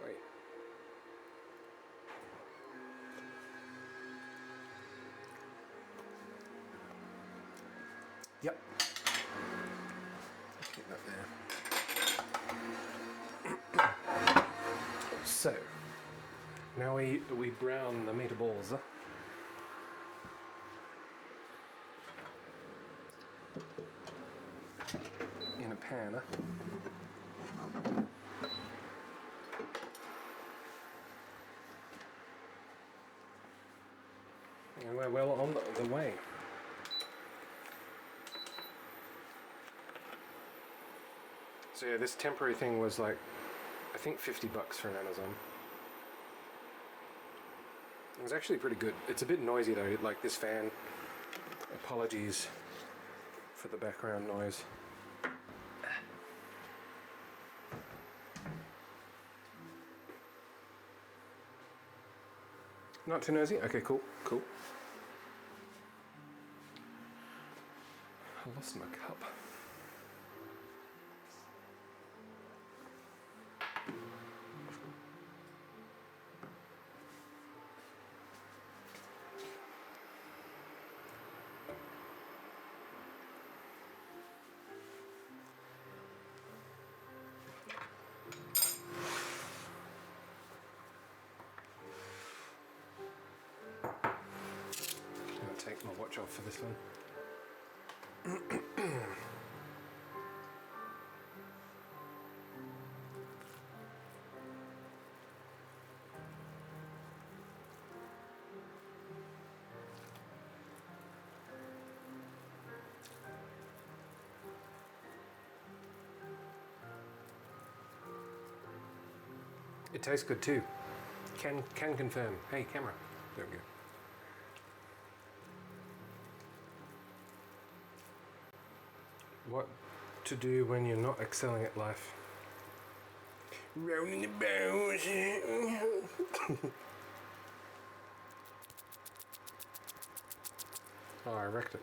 A: Wait. Yep. Keep that there. So, now we brown the meatballs. In a pan. And we're well on the way. So yeah, this temporary thing was like, I think $50 for an Amazon. It was actually pretty good. It's a bit noisy though, like this fan. Apologies for the background noise. Not too noisy? Okay, cool, cool. I lost my cup. I'll take my watch off for this one. It tastes good too. Can confirm. Hey, camera. There we go. What to do when you're not excelling at life? Rolling the bones. Oh, I wrecked it.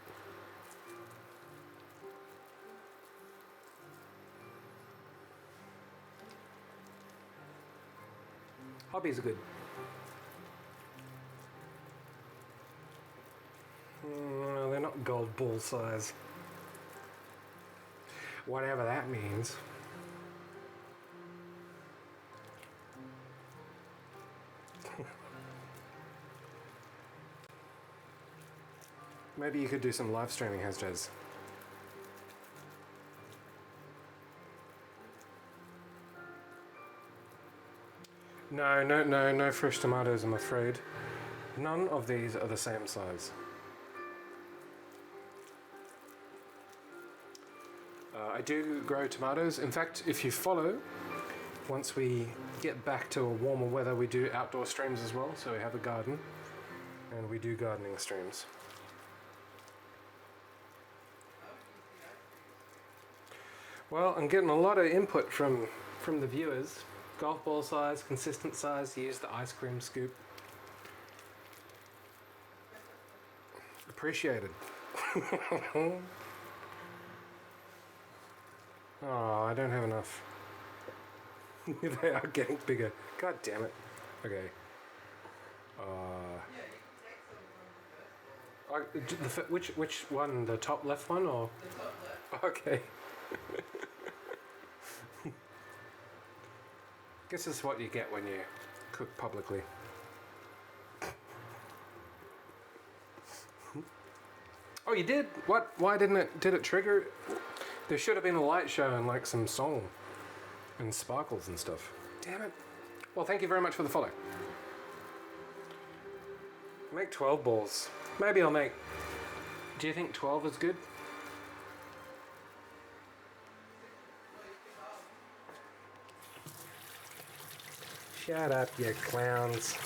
A: Hobbies are good. No, they're not gold ball size. Whatever that means. Maybe you could do some live streaming, Hasjaz. No fresh tomatoes, I'm afraid. None of these are the same size. I do grow tomatoes. In fact, if you follow, once we get back to a warmer weather, we do outdoor streams as well. So we have a garden, and we do gardening streams. Well, I'm getting a lot of input from the viewers. Golf ball size, consistent size, use the ice cream scoop. Appreciated. Oh, I don't have enough. They are getting bigger. God damn it. Okay. Which one? The top left one or?
B: The top left.
A: Okay. Guess this is what you get when you cook publicly. Oh, you did? What? Why didn't it? Did it trigger? There should have been a light show and like some song and sparkles and stuff. Damn it. Well, thank you very much for the follow. Make 12 balls. Maybe I'll make... Do you think 12 is good? Shut up, you clowns.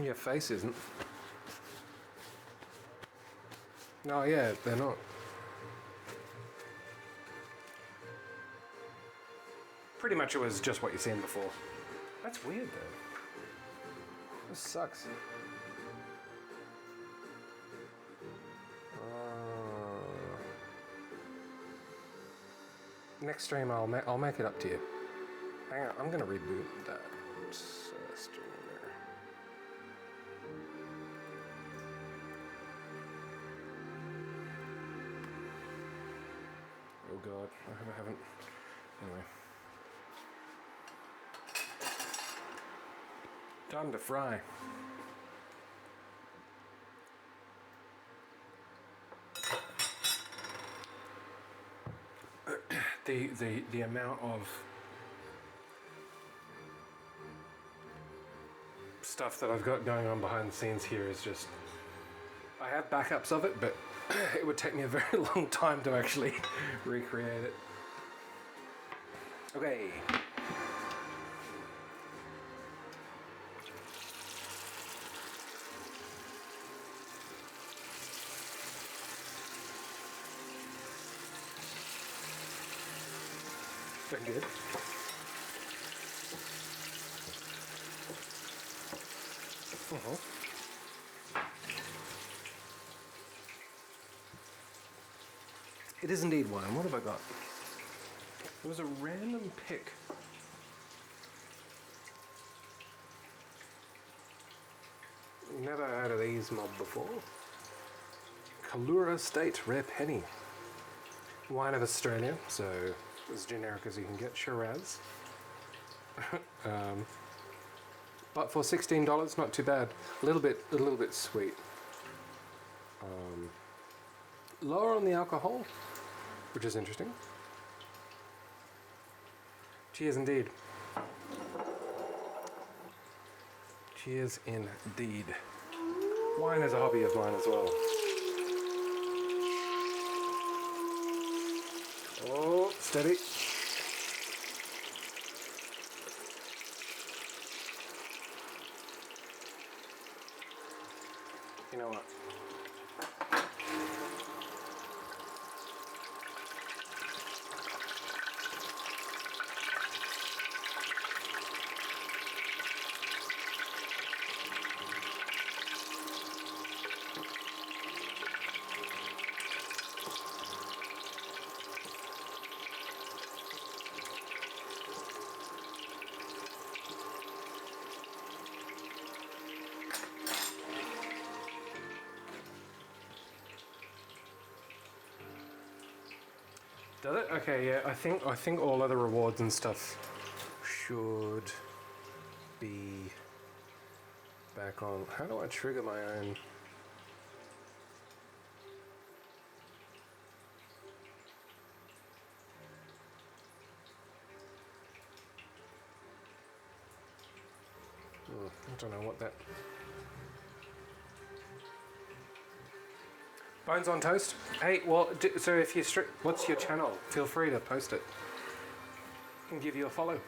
A: Your face isn't. Oh yeah, they're not. Pretty much it was just what you've seen before. That's weird though. This sucks. Next stream I'll make it up to you. Hang on, I'm gonna reboot that streamer. Oh god, I haven't. Anyway. Time to fry. The amount of stuff that I've got going on behind the scenes here is just... I have backups of it, but it would take me a very long time to actually recreate it. Okay. Very good. It is indeed wine. What have I got? It was a random pick. Never heard of these mob before. Kalura Estate Rare Penny. Wine of Australia, so as generic as you can get. Shiraz. But for $16, not too bad. A little bit sweet. Lower on the alcohol, which is interesting. Cheers indeed. Cheers indeed. Wine is a hobby of mine as well. Oh, steady. You know what? Does it? Okay, yeah. I think all other rewards and stuff should be back on. How do I trigger my own? I don't know what that. Bones on toast. Hey, well, so if you what's your channel? Feel free to post it. I can give you a follow.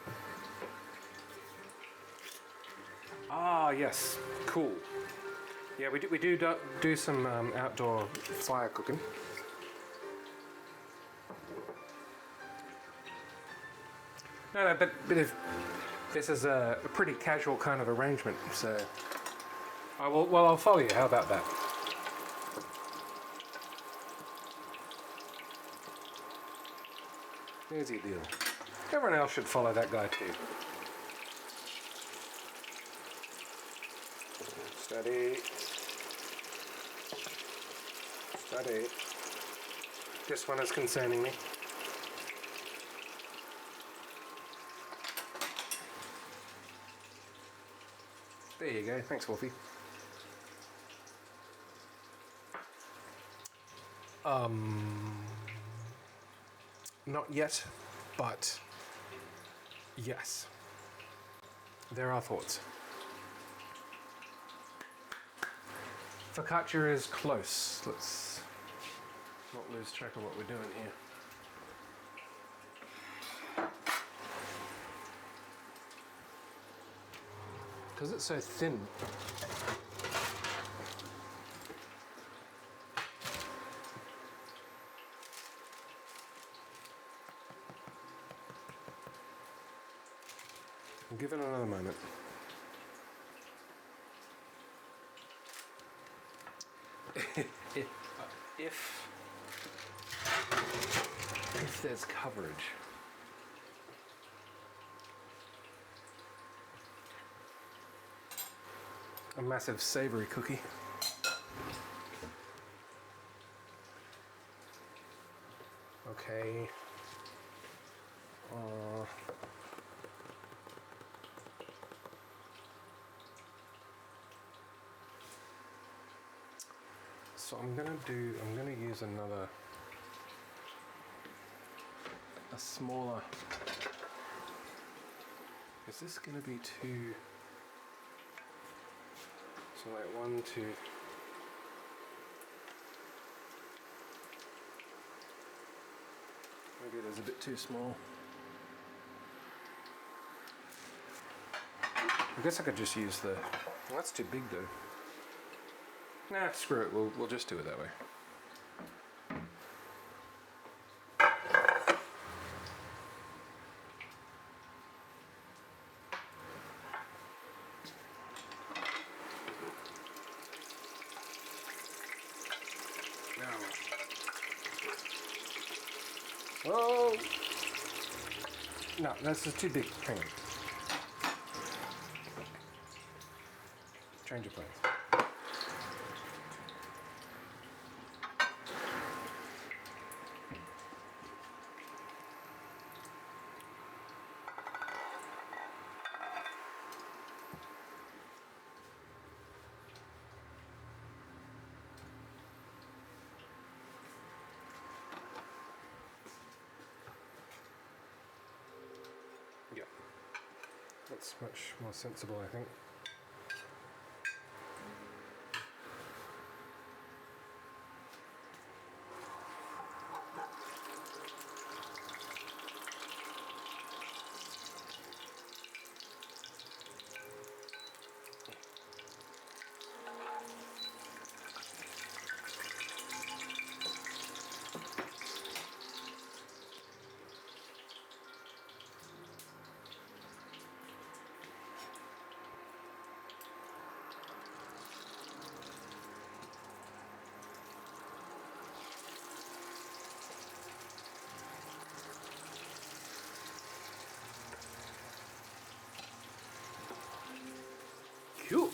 A: Ah, yes, cool. Yeah, we do some outdoor fire cooking. No, but if this is a pretty casual kind of arrangement, so I will. Well, I'll follow you. How about that? Easy deal. Everyone else should follow that guy too. Steady. Steady. This one is concerning me. There you go. Thanks, Wolfie. Not yet, but yes. There are thoughts. Focaccia is close. Let's not lose track of what we're doing here. Because it's so thin. Give it another moment. if there's coverage. A massive savory cookie. Okay. So I'm gonna use a smaller. Is this gonna be too? So like 1, 2. Maybe it is a bit too small. I guess I could just use the. Well, that's too big though. Nah, screw it. We'll just do it that way. Oh! No, that's just too big. Hang on. Change your plans. Yeah, that's much more sensible, I think. Cool.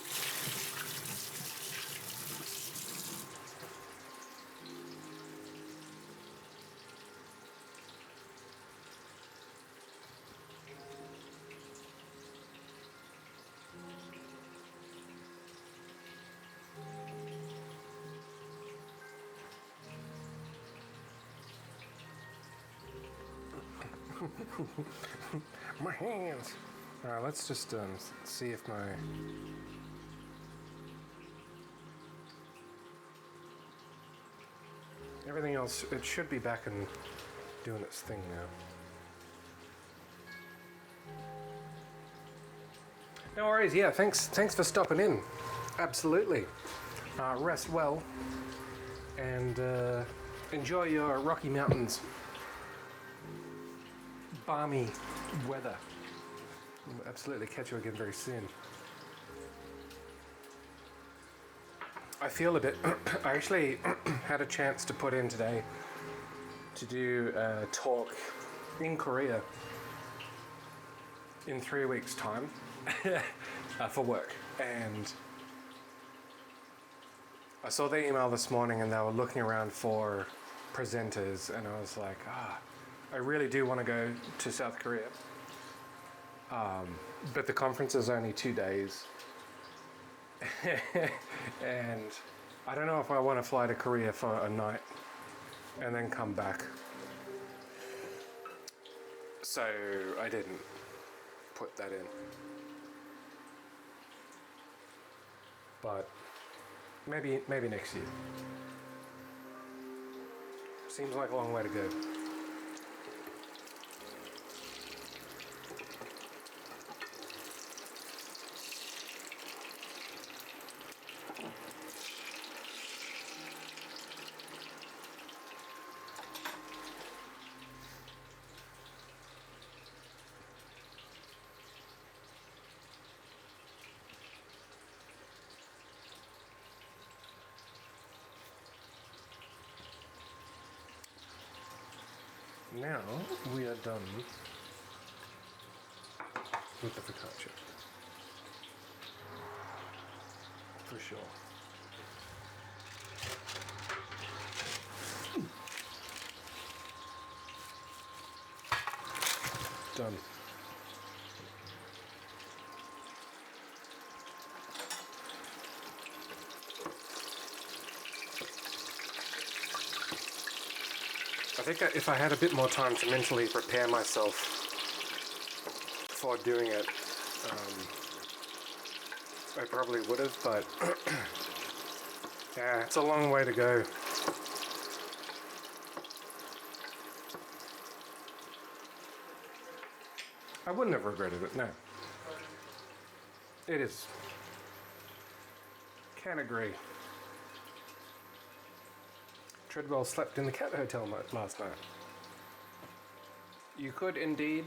A: My hands. Let's just see if my everything else. It should be back and doing its thing now. No worries. Yeah, thanks for stopping in. Absolutely. Rest well and enjoy your Rocky Mountains. Balmy weather. We'll absolutely catch you again very soon. I feel a bit. I actually had a chance to put in today to do a talk in Korea in 3 weeks' time for work, and I saw the email this morning, and they were looking around for presenters, and I was like, I really do want to go to South Korea, but the conference is only 2 days, And I don't know if I want to fly to Korea for a night and then come back. So I didn't put that in. But maybe next year. Seems like a long way to go. Now we are done with the focaccia. For sure. Done. I think if I had a bit more time to mentally prepare myself for doing it, I probably would have, but yeah, it's a long way to go. I wouldn't have regretted it, no. It is. Can agree. Treadwell slept in the cat hotel last night. You could indeed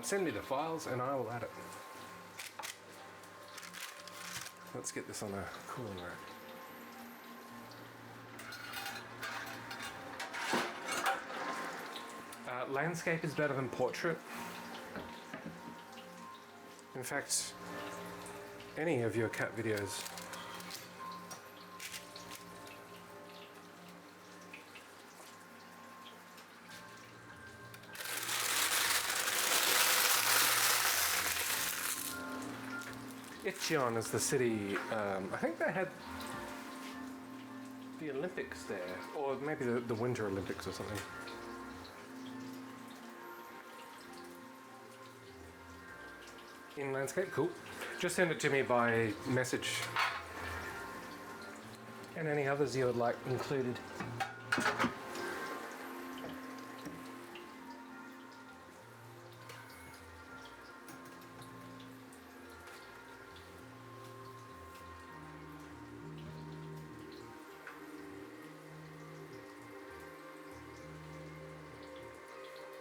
A: send me the files and I will add it. Let's get this on a cooling rack. Landscape is better than portrait. In fact, any of your cat videos. Icheon is the city, I think they had the Olympics there, or maybe the Winter Olympics or something. In landscape, cool. Just send it to me by message. And any others you would like included.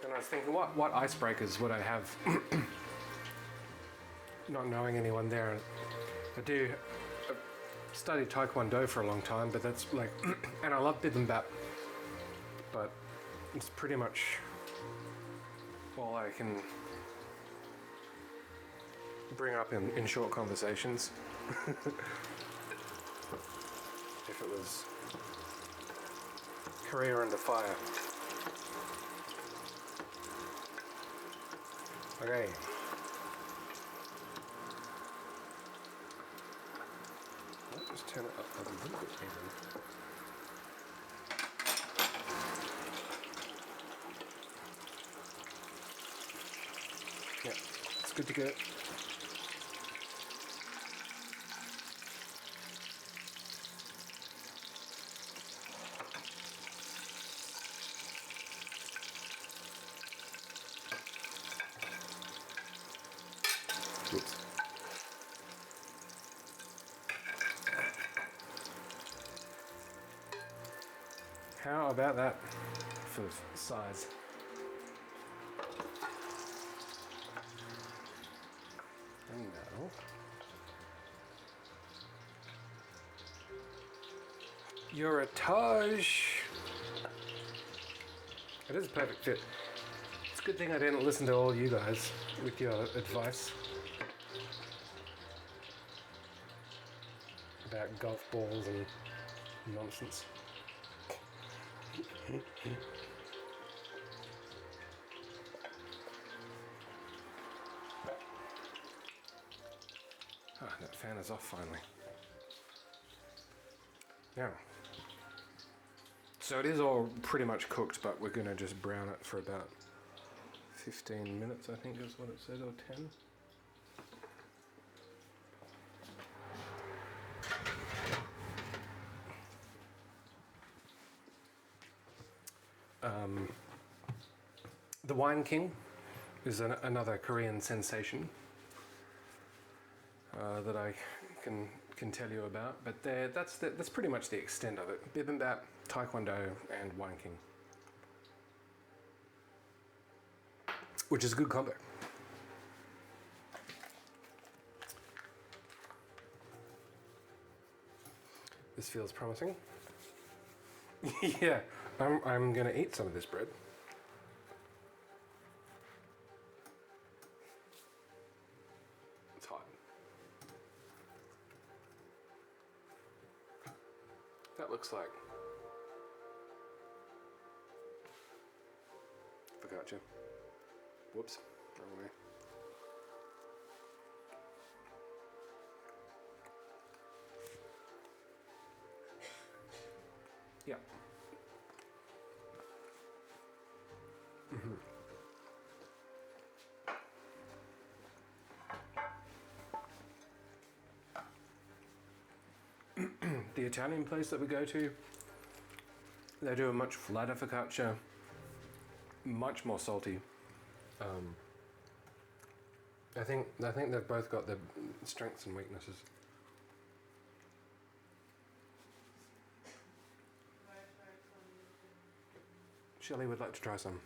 A: And I was thinking, what icebreakers would I have? Not knowing anyone there. I've studied Taekwondo for a long time, but that's like, and I love bibimbap, but it's pretty much all I can bring up in short conversations. If it was Korea under fire. Okay. Just turn it up a little bit even. Yeah, it's good to go. Oops. How about that for size? And now, you're a Taj. It is a perfect fit. It's a good thing I didn't listen to all you guys with your advice about golf balls and nonsense. Ah, that fan is off finally. Yeah. So it is all pretty much cooked, but we're going to just brown it for about 15 minutes, I think is what it said, or 10. The Wine King is another Korean sensation that I can tell you about, but that's pretty much the extent of it. Bibimbap, Taekwondo, and Wine King, which is a good combo. This feels promising. Yeah, I'm gonna eat some of this bread. It's hot. That looks like focaccia. Whoops, wrong way. Yeah. The Italian place that we go to, they do a much flatter focaccia, much more salty. I think they've both got their strengths and weaknesses. Shelley would like to try some.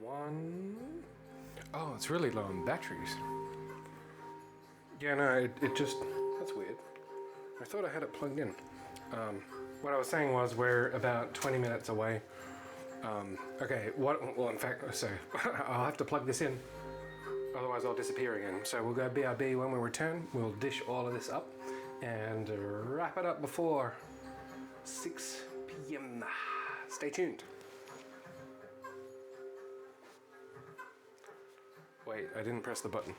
A: One. Oh, it's really low on batteries. Yeah, no, it just, that's weird. I thought I had it plugged in. What I was saying was we're about 20 minutes away. Okay, well, in fact, so I'll have to plug this in, otherwise I'll disappear again. So we'll go BRB when we return. We'll dish all of this up and wrap it up before 6 p.m. Stay tuned. Wait, I didn't press the button.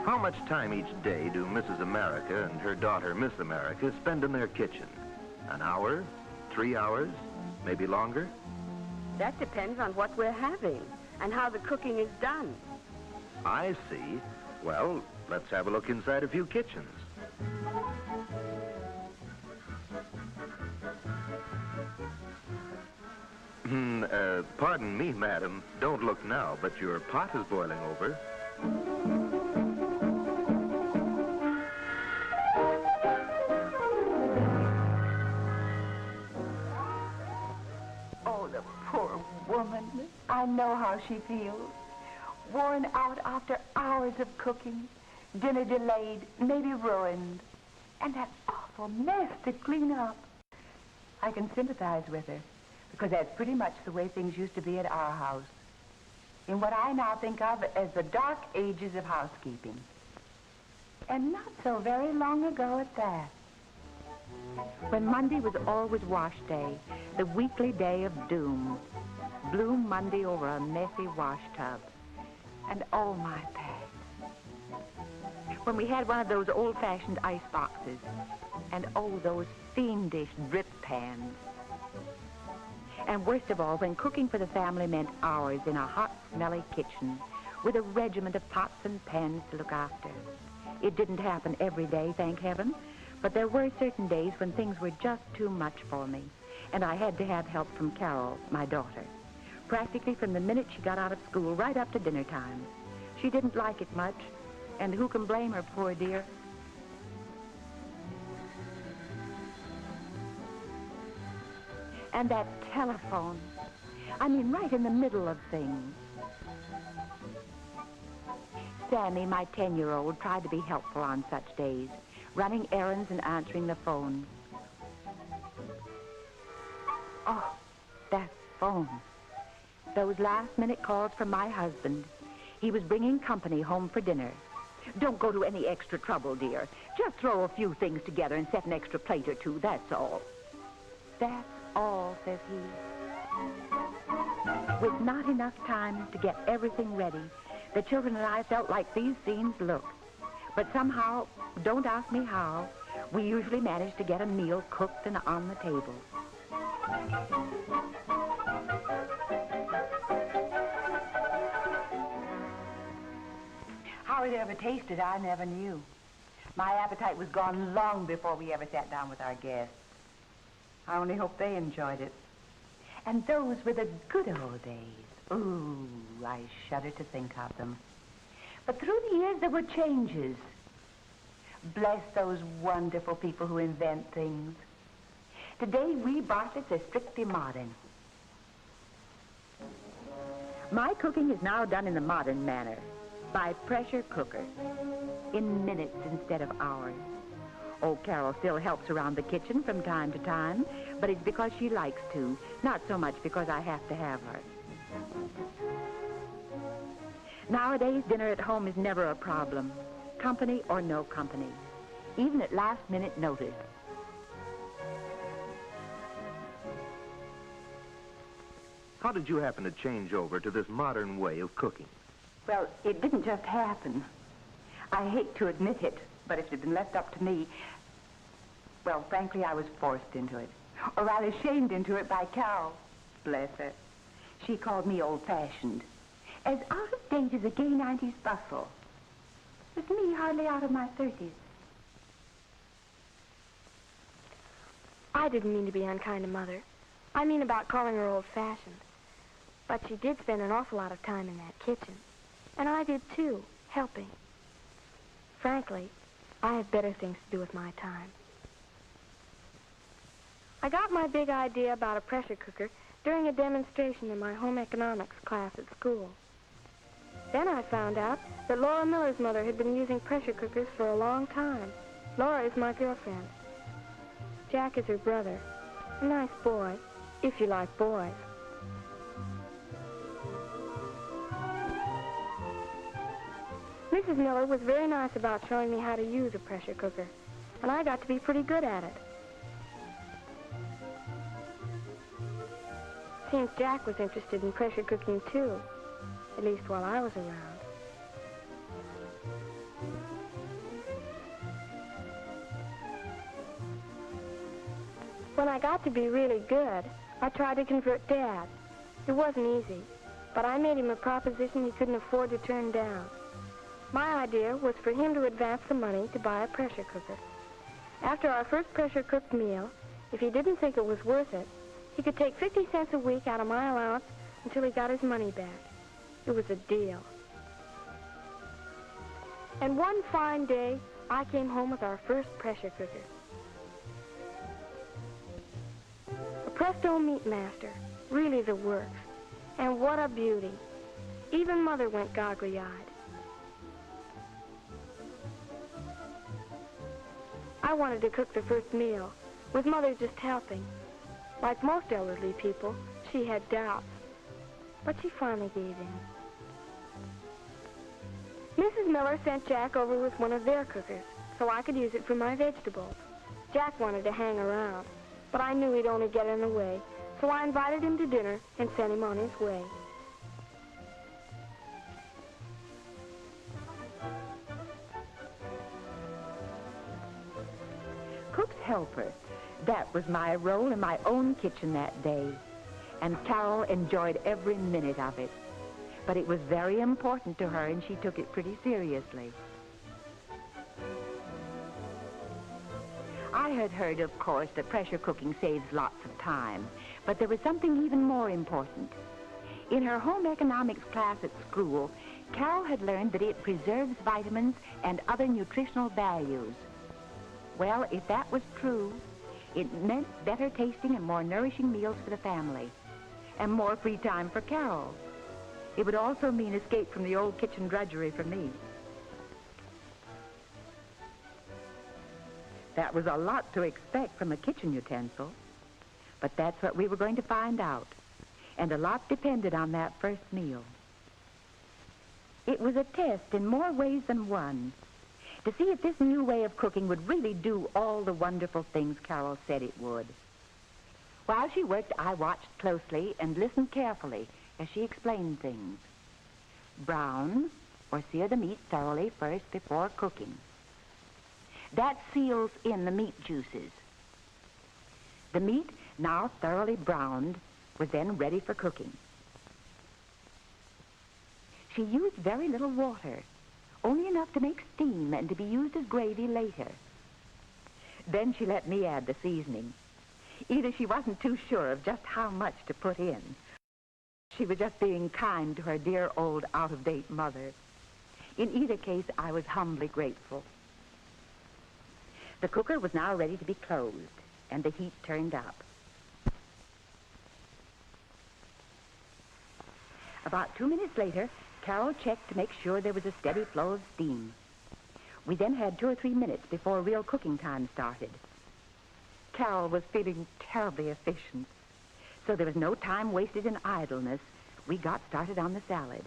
C: How much time each day do Mrs. America and her daughter, Miss America, spend in their kitchen? An hour? 3 hours? Maybe longer?
D: That depends on what we're having and how the cooking is done.
C: I see. Well, let's have a look inside a few kitchens. Pardon me, madam. Don't look now, but your pot is boiling over.
E: Oh, the poor woman. I know how she feels. Worn out after hours of cooking, dinner delayed, maybe ruined, and that awful mess to clean up. I can sympathize with her, because that's pretty much the way things used to be at our house, in what I now think of as the dark ages of housekeeping. And not so very long ago at that. When Monday was always wash day, the weekly day of doom. Blue Monday over a messy wash tub. And oh, my pads. When we had one of those old-fashioned ice boxes. And oh, those fiendish drip pans. And worst of all, when cooking for the family meant hours in a hot, smelly kitchen with a regiment of pots and pans to look after. It didn't happen every day, thank heaven, but there were certain days when things were just too much for me, and I had to have help from Carol, my daughter, practically from the minute she got out of school right up to dinner time. She didn't like it much, and who can blame her, poor dear? And that telephone. I mean, right in the middle of things. Sammy, my 10-year-old, tried to be helpful on such days, running errands and answering the phone. Oh, that phone. Those last-minute calls from my husband. He was bringing company home for dinner. Don't go to any extra trouble, dear. Just throw a few things together and set an extra plate or two, that's all. That's all, says he. With not enough time to get everything ready, the children and I felt like these scenes look. But somehow, don't ask me how, we usually managed to get a meal cooked and on the table. How it ever tasted, I never knew. My appetite was gone long before we ever sat down with our guests. I only hope they enjoyed it. And those were the good old days. Ooh, I shudder to think of them. But through the years, there were changes. Bless those wonderful people who invent things. Today, we Bartletts are strictly modern. My cooking is now done in the modern manner, by pressure cooker, in minutes instead of hours. Oh, Carol still helps around the kitchen from time to time, but it's because she likes to, not so much because I have to have her. Nowadays, dinner at home is never a problem, company or no company, even at last-minute notice.
C: How did you happen to change over to this modern way of cooking?
E: Well, it didn't just happen. I hate to admit it, but if it had been left up to me, well, frankly, I was forced into it. Or rather, shamed into it by Carol. Bless her. She called me old-fashioned. As out of date as a gay 90s bustle. With me hardly out of my 30s.
F: I didn't mean to be unkind to Mother. I mean about calling her old-fashioned. But she did spend an awful lot of time in that kitchen. And I did, too, helping. Frankly, I have better things to do with my time. I got my big idea about a pressure cooker during a demonstration in my home economics class at school. Then I found out that Laura Miller's mother had been using pressure cookers for a long time. Laura is my girlfriend. Jack is her brother. A nice boy, if you like boys. Mrs. Miller was very nice about showing me how to use a pressure cooker, and I got to be pretty good at it. Seems Jack was interested in pressure cooking, too, at least while I was around. When I got to be really good, I tried to convert Dad. It wasn't easy, but I made him a proposition he couldn't afford to turn down. My idea was for him to advance the money to buy a pressure cooker. After our first pressure-cooked meal, if he didn't think it was worth it, he could take 50 cents a week out of my allowance until he got his money back. It was a deal. And one fine day, I came home with our first pressure cooker. A Presto Meat Master, really the works. And what a beauty. Even Mother went goggly-eyed. I wanted to cook the first meal, with Mother just helping. Like most elderly people, she had doubts, but she finally gave in. Mrs. Miller sent Jack over with one of their cookers, so I could use it for my vegetables. Jack wanted to hang around, but I knew he'd only get in the way, so I invited him to dinner and sent him on his way.
E: Cook's helper. That was my role in my own kitchen that day. And Carol enjoyed every minute of it. But it was very important to her, and she took it pretty seriously. I had heard, of course, that pressure cooking saves lots of time. But there was something even more important. In her home economics class at school, Carol had learned that it preserves vitamins and other nutritional values. Well, if that was true, it meant better tasting and more nourishing meals for the family, and more free time for Carol. It would also mean escape from the old kitchen drudgery for me. That was a lot to expect from a kitchen utensil, but that's what we were going to find out, and a lot depended on that first meal. It was a test in more ways than one, to see if this new way of cooking would really do all the wonderful things Carol said it would. While she worked, I watched closely and listened carefully as she explained things. Brown, or sear the meat thoroughly first before cooking. That seals in the meat juices. The meat, now thoroughly browned, was then ready for cooking. She used very little water, only enough to make steam and to be used as gravy later. Then she let me add the seasoning. Either she wasn't too sure of just how much to put in. She was just being kind to her dear old out-of-date mother. In either case, I was humbly grateful. The cooker was now ready to be closed, and the heat turned up. About 2 minutes later, Carol checked to make sure there was a steady flow of steam. We then had 2 or 3 minutes before real cooking time started. Carol was feeling terribly efficient, so there was no time wasted in idleness. We got started on the salad.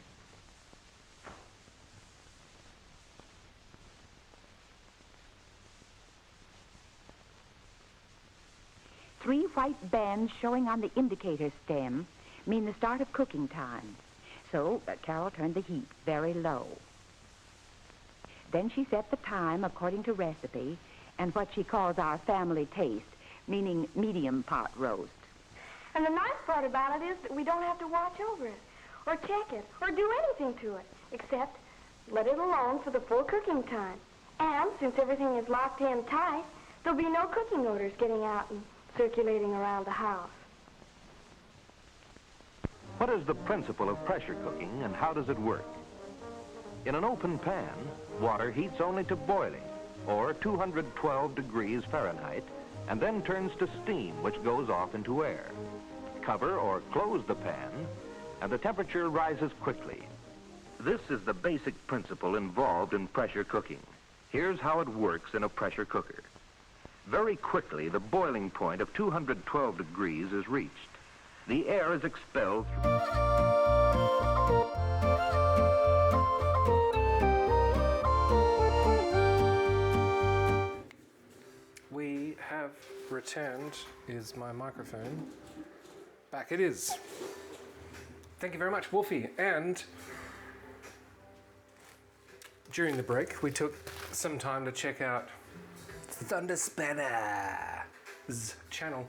E: Three white bands showing on the indicator stem mean the start of cooking time. So Carol turned the heat very low. Then she set the time according to recipe and what she calls our family taste, meaning medium pot roast.
F: And the nice part about it is that we don't have to watch over it, or check it, or do anything to it, except let it alone for the full cooking time. And since everything is locked in tight, there'll be no cooking odors getting out and circulating around the house.
C: What is the principle of pressure cooking and how does it work? In an open pan, water heats only to boiling, or 212 degrees Fahrenheit, and then turns to steam, which goes off into air. Cover or close the pan, and the temperature rises quickly. This is the basic principle involved in pressure cooking. Here's how it works in a pressure cooker. Very quickly, the boiling point of 212 degrees is reached. The air is expelled.
A: We have returned. Is my microphone back? It is. Thank you very much, Wolfie. And during the break, we took some time to check out Thunder Spanner's channel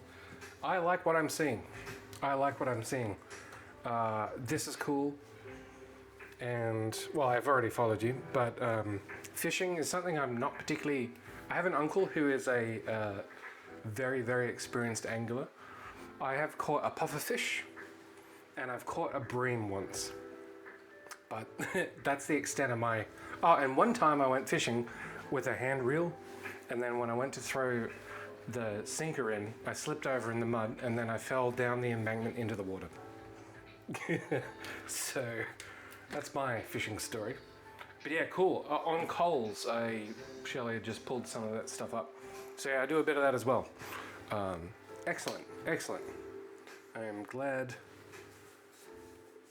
A: I like what I'm seeing. I like what I'm seeing. This is cool. And, well, I've already followed you, but fishing is something I'm not particularly... I have an uncle who is a very, very experienced angler. I have caught a pufferfish, and I've caught a bream once. But that's the extent of my... Oh, and one time I went fishing with a hand reel, and then when I went to throw the sinker in, I slipped over in the mud, and then I fell down the embankment into the water. So... that's my fishing story. But yeah, cool. On Coles, Shelley just pulled some of that stuff up. So yeah, I do a bit of that as well. Excellent, excellent. I am glad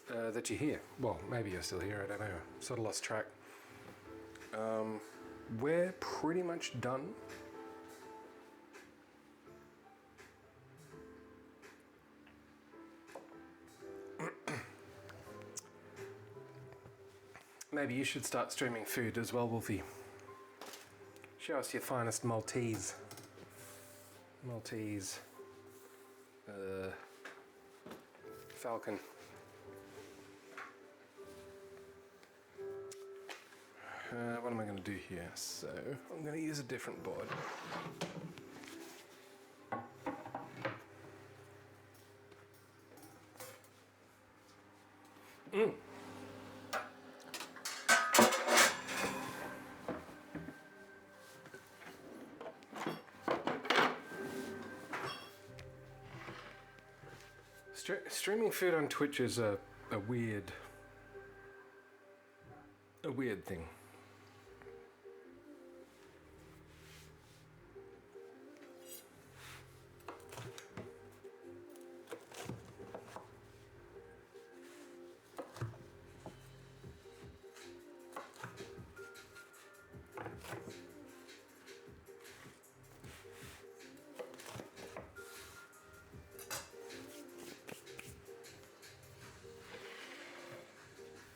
A: that you're here. Well, maybe you're still here, I don't know. Sort of lost track. We're pretty much done. Maybe you should start streaming food as well, Wolfie. Show us your finest Maltese. Maltese. Falcon. What am I going to do here? So, I'm going to use a different board. Streaming food on Twitch is a weird thing.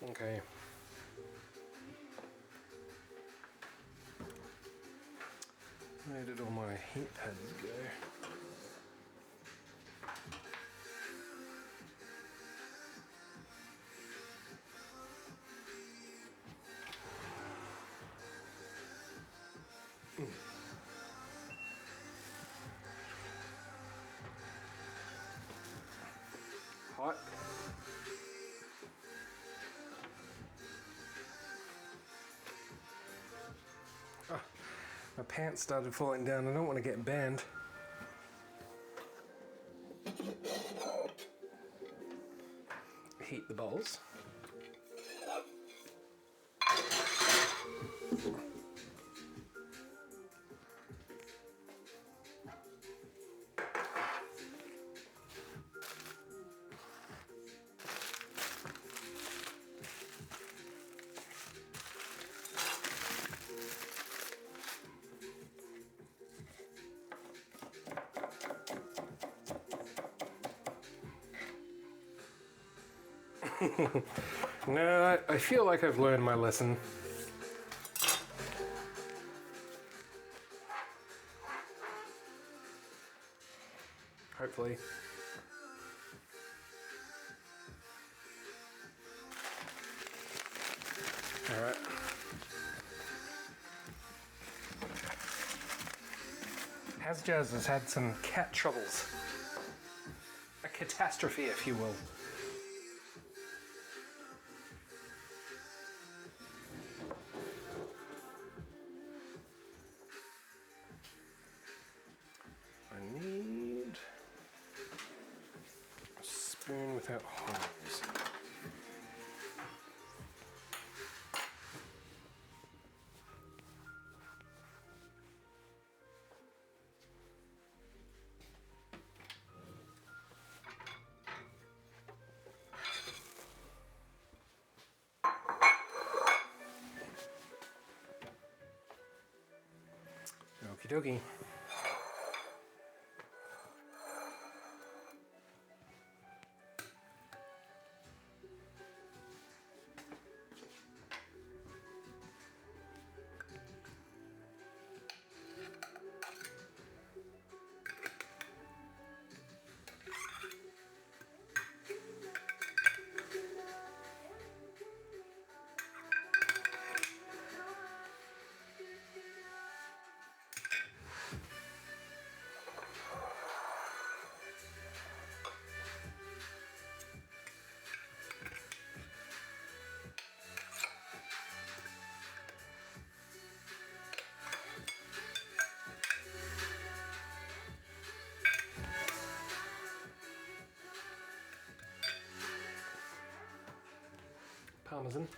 A: Okay. Where did all my heat pads go? Hot. My pants started falling down. I don't want to get banned. Heat the bowls. No, I feel like I've learned my lesson. Hopefully. All right. Hasjaz has had some cat troubles. A catastrophe, if you will. Without holes. Okie dokie. Parmesan.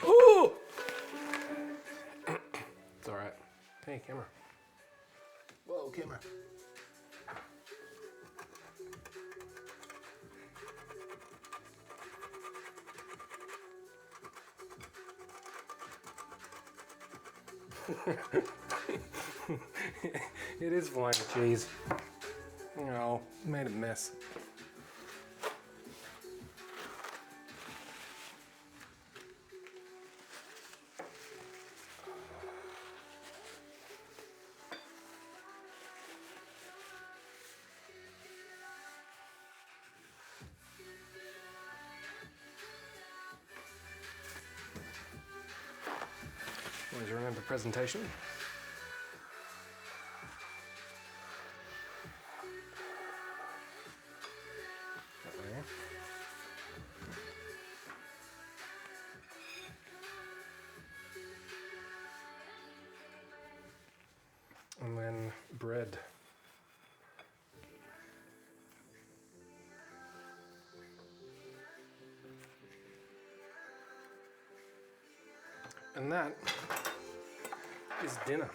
A: Ooh! It's all right. Hey, camera. Whoa, camera. It is flying cheese. Oh, made a mess. Always remember presentation. And then bread. And that is dinner.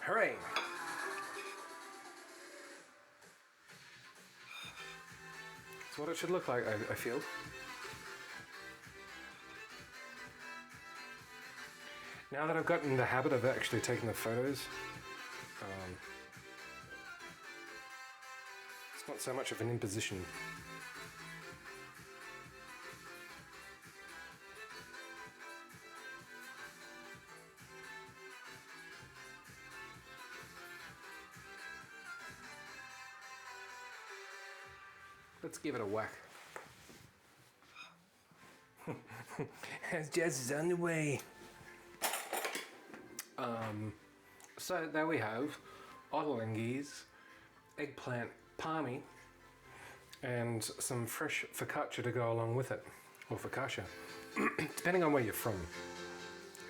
A: Hooray! That's what it should look like, I feel. Now that I've gotten in the habit of actually taking the photos, it's not so much of an imposition. Let's give it a whack. As Jazz is on the way. So there we have Ottolenghi's eggplant parmy and some fresh focaccia to go along with it, or focaccia, depending on where you're from.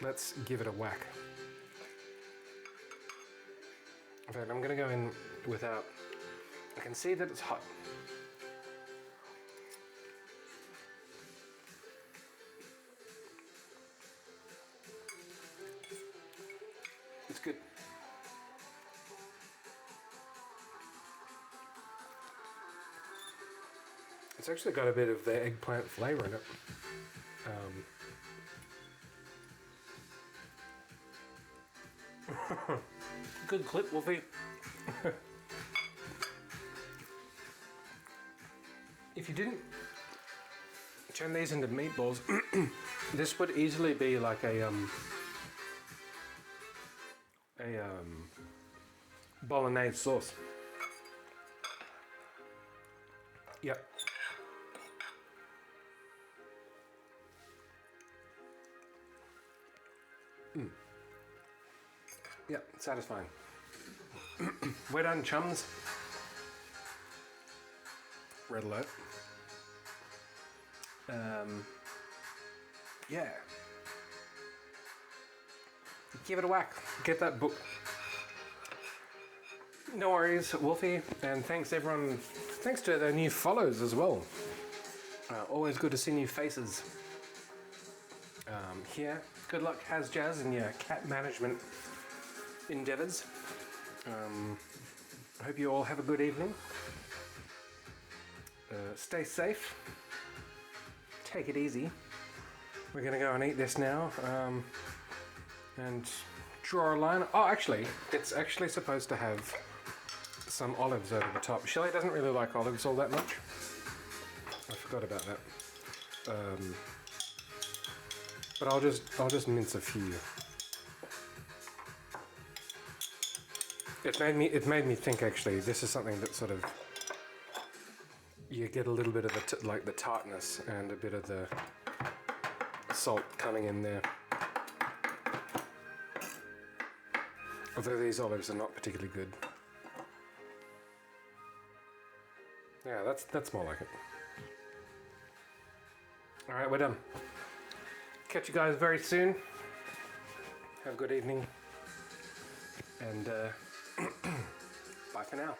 A: Let's give it a whack. In fact, I'm going to go in without. I can see that it's hot. It's good. It's actually got a bit of the eggplant flavour in it. Good clip, Wolfie. If you didn't turn these into meatballs, this would easily be like a bolognese sauce. Yep. Yep, satisfying. We're done, chums. Red alert. Yeah. Give it a whack. Get that book. No worries, Wolfie, and thanks everyone. Thanks to the new follows as well. Always good to see new faces. Here, good luck, Has Jazz, in your cat management endeavors. I hope you all have a good evening. Stay safe. Take it easy. We're gonna go and eat this now. And draw a line. Oh, actually, it's actually supposed to have some olives over the top. Shelley doesn't really like olives all that much. I forgot about that. But I'll just mince a few. It made me think, actually, this is something that sort of, you get a little bit of the tartness and a bit of the salt coming in there. Although these olives are not particularly good. Yeah, that's more like it. All right, we're done. Catch you guys very soon. Have a good evening. And bye for now.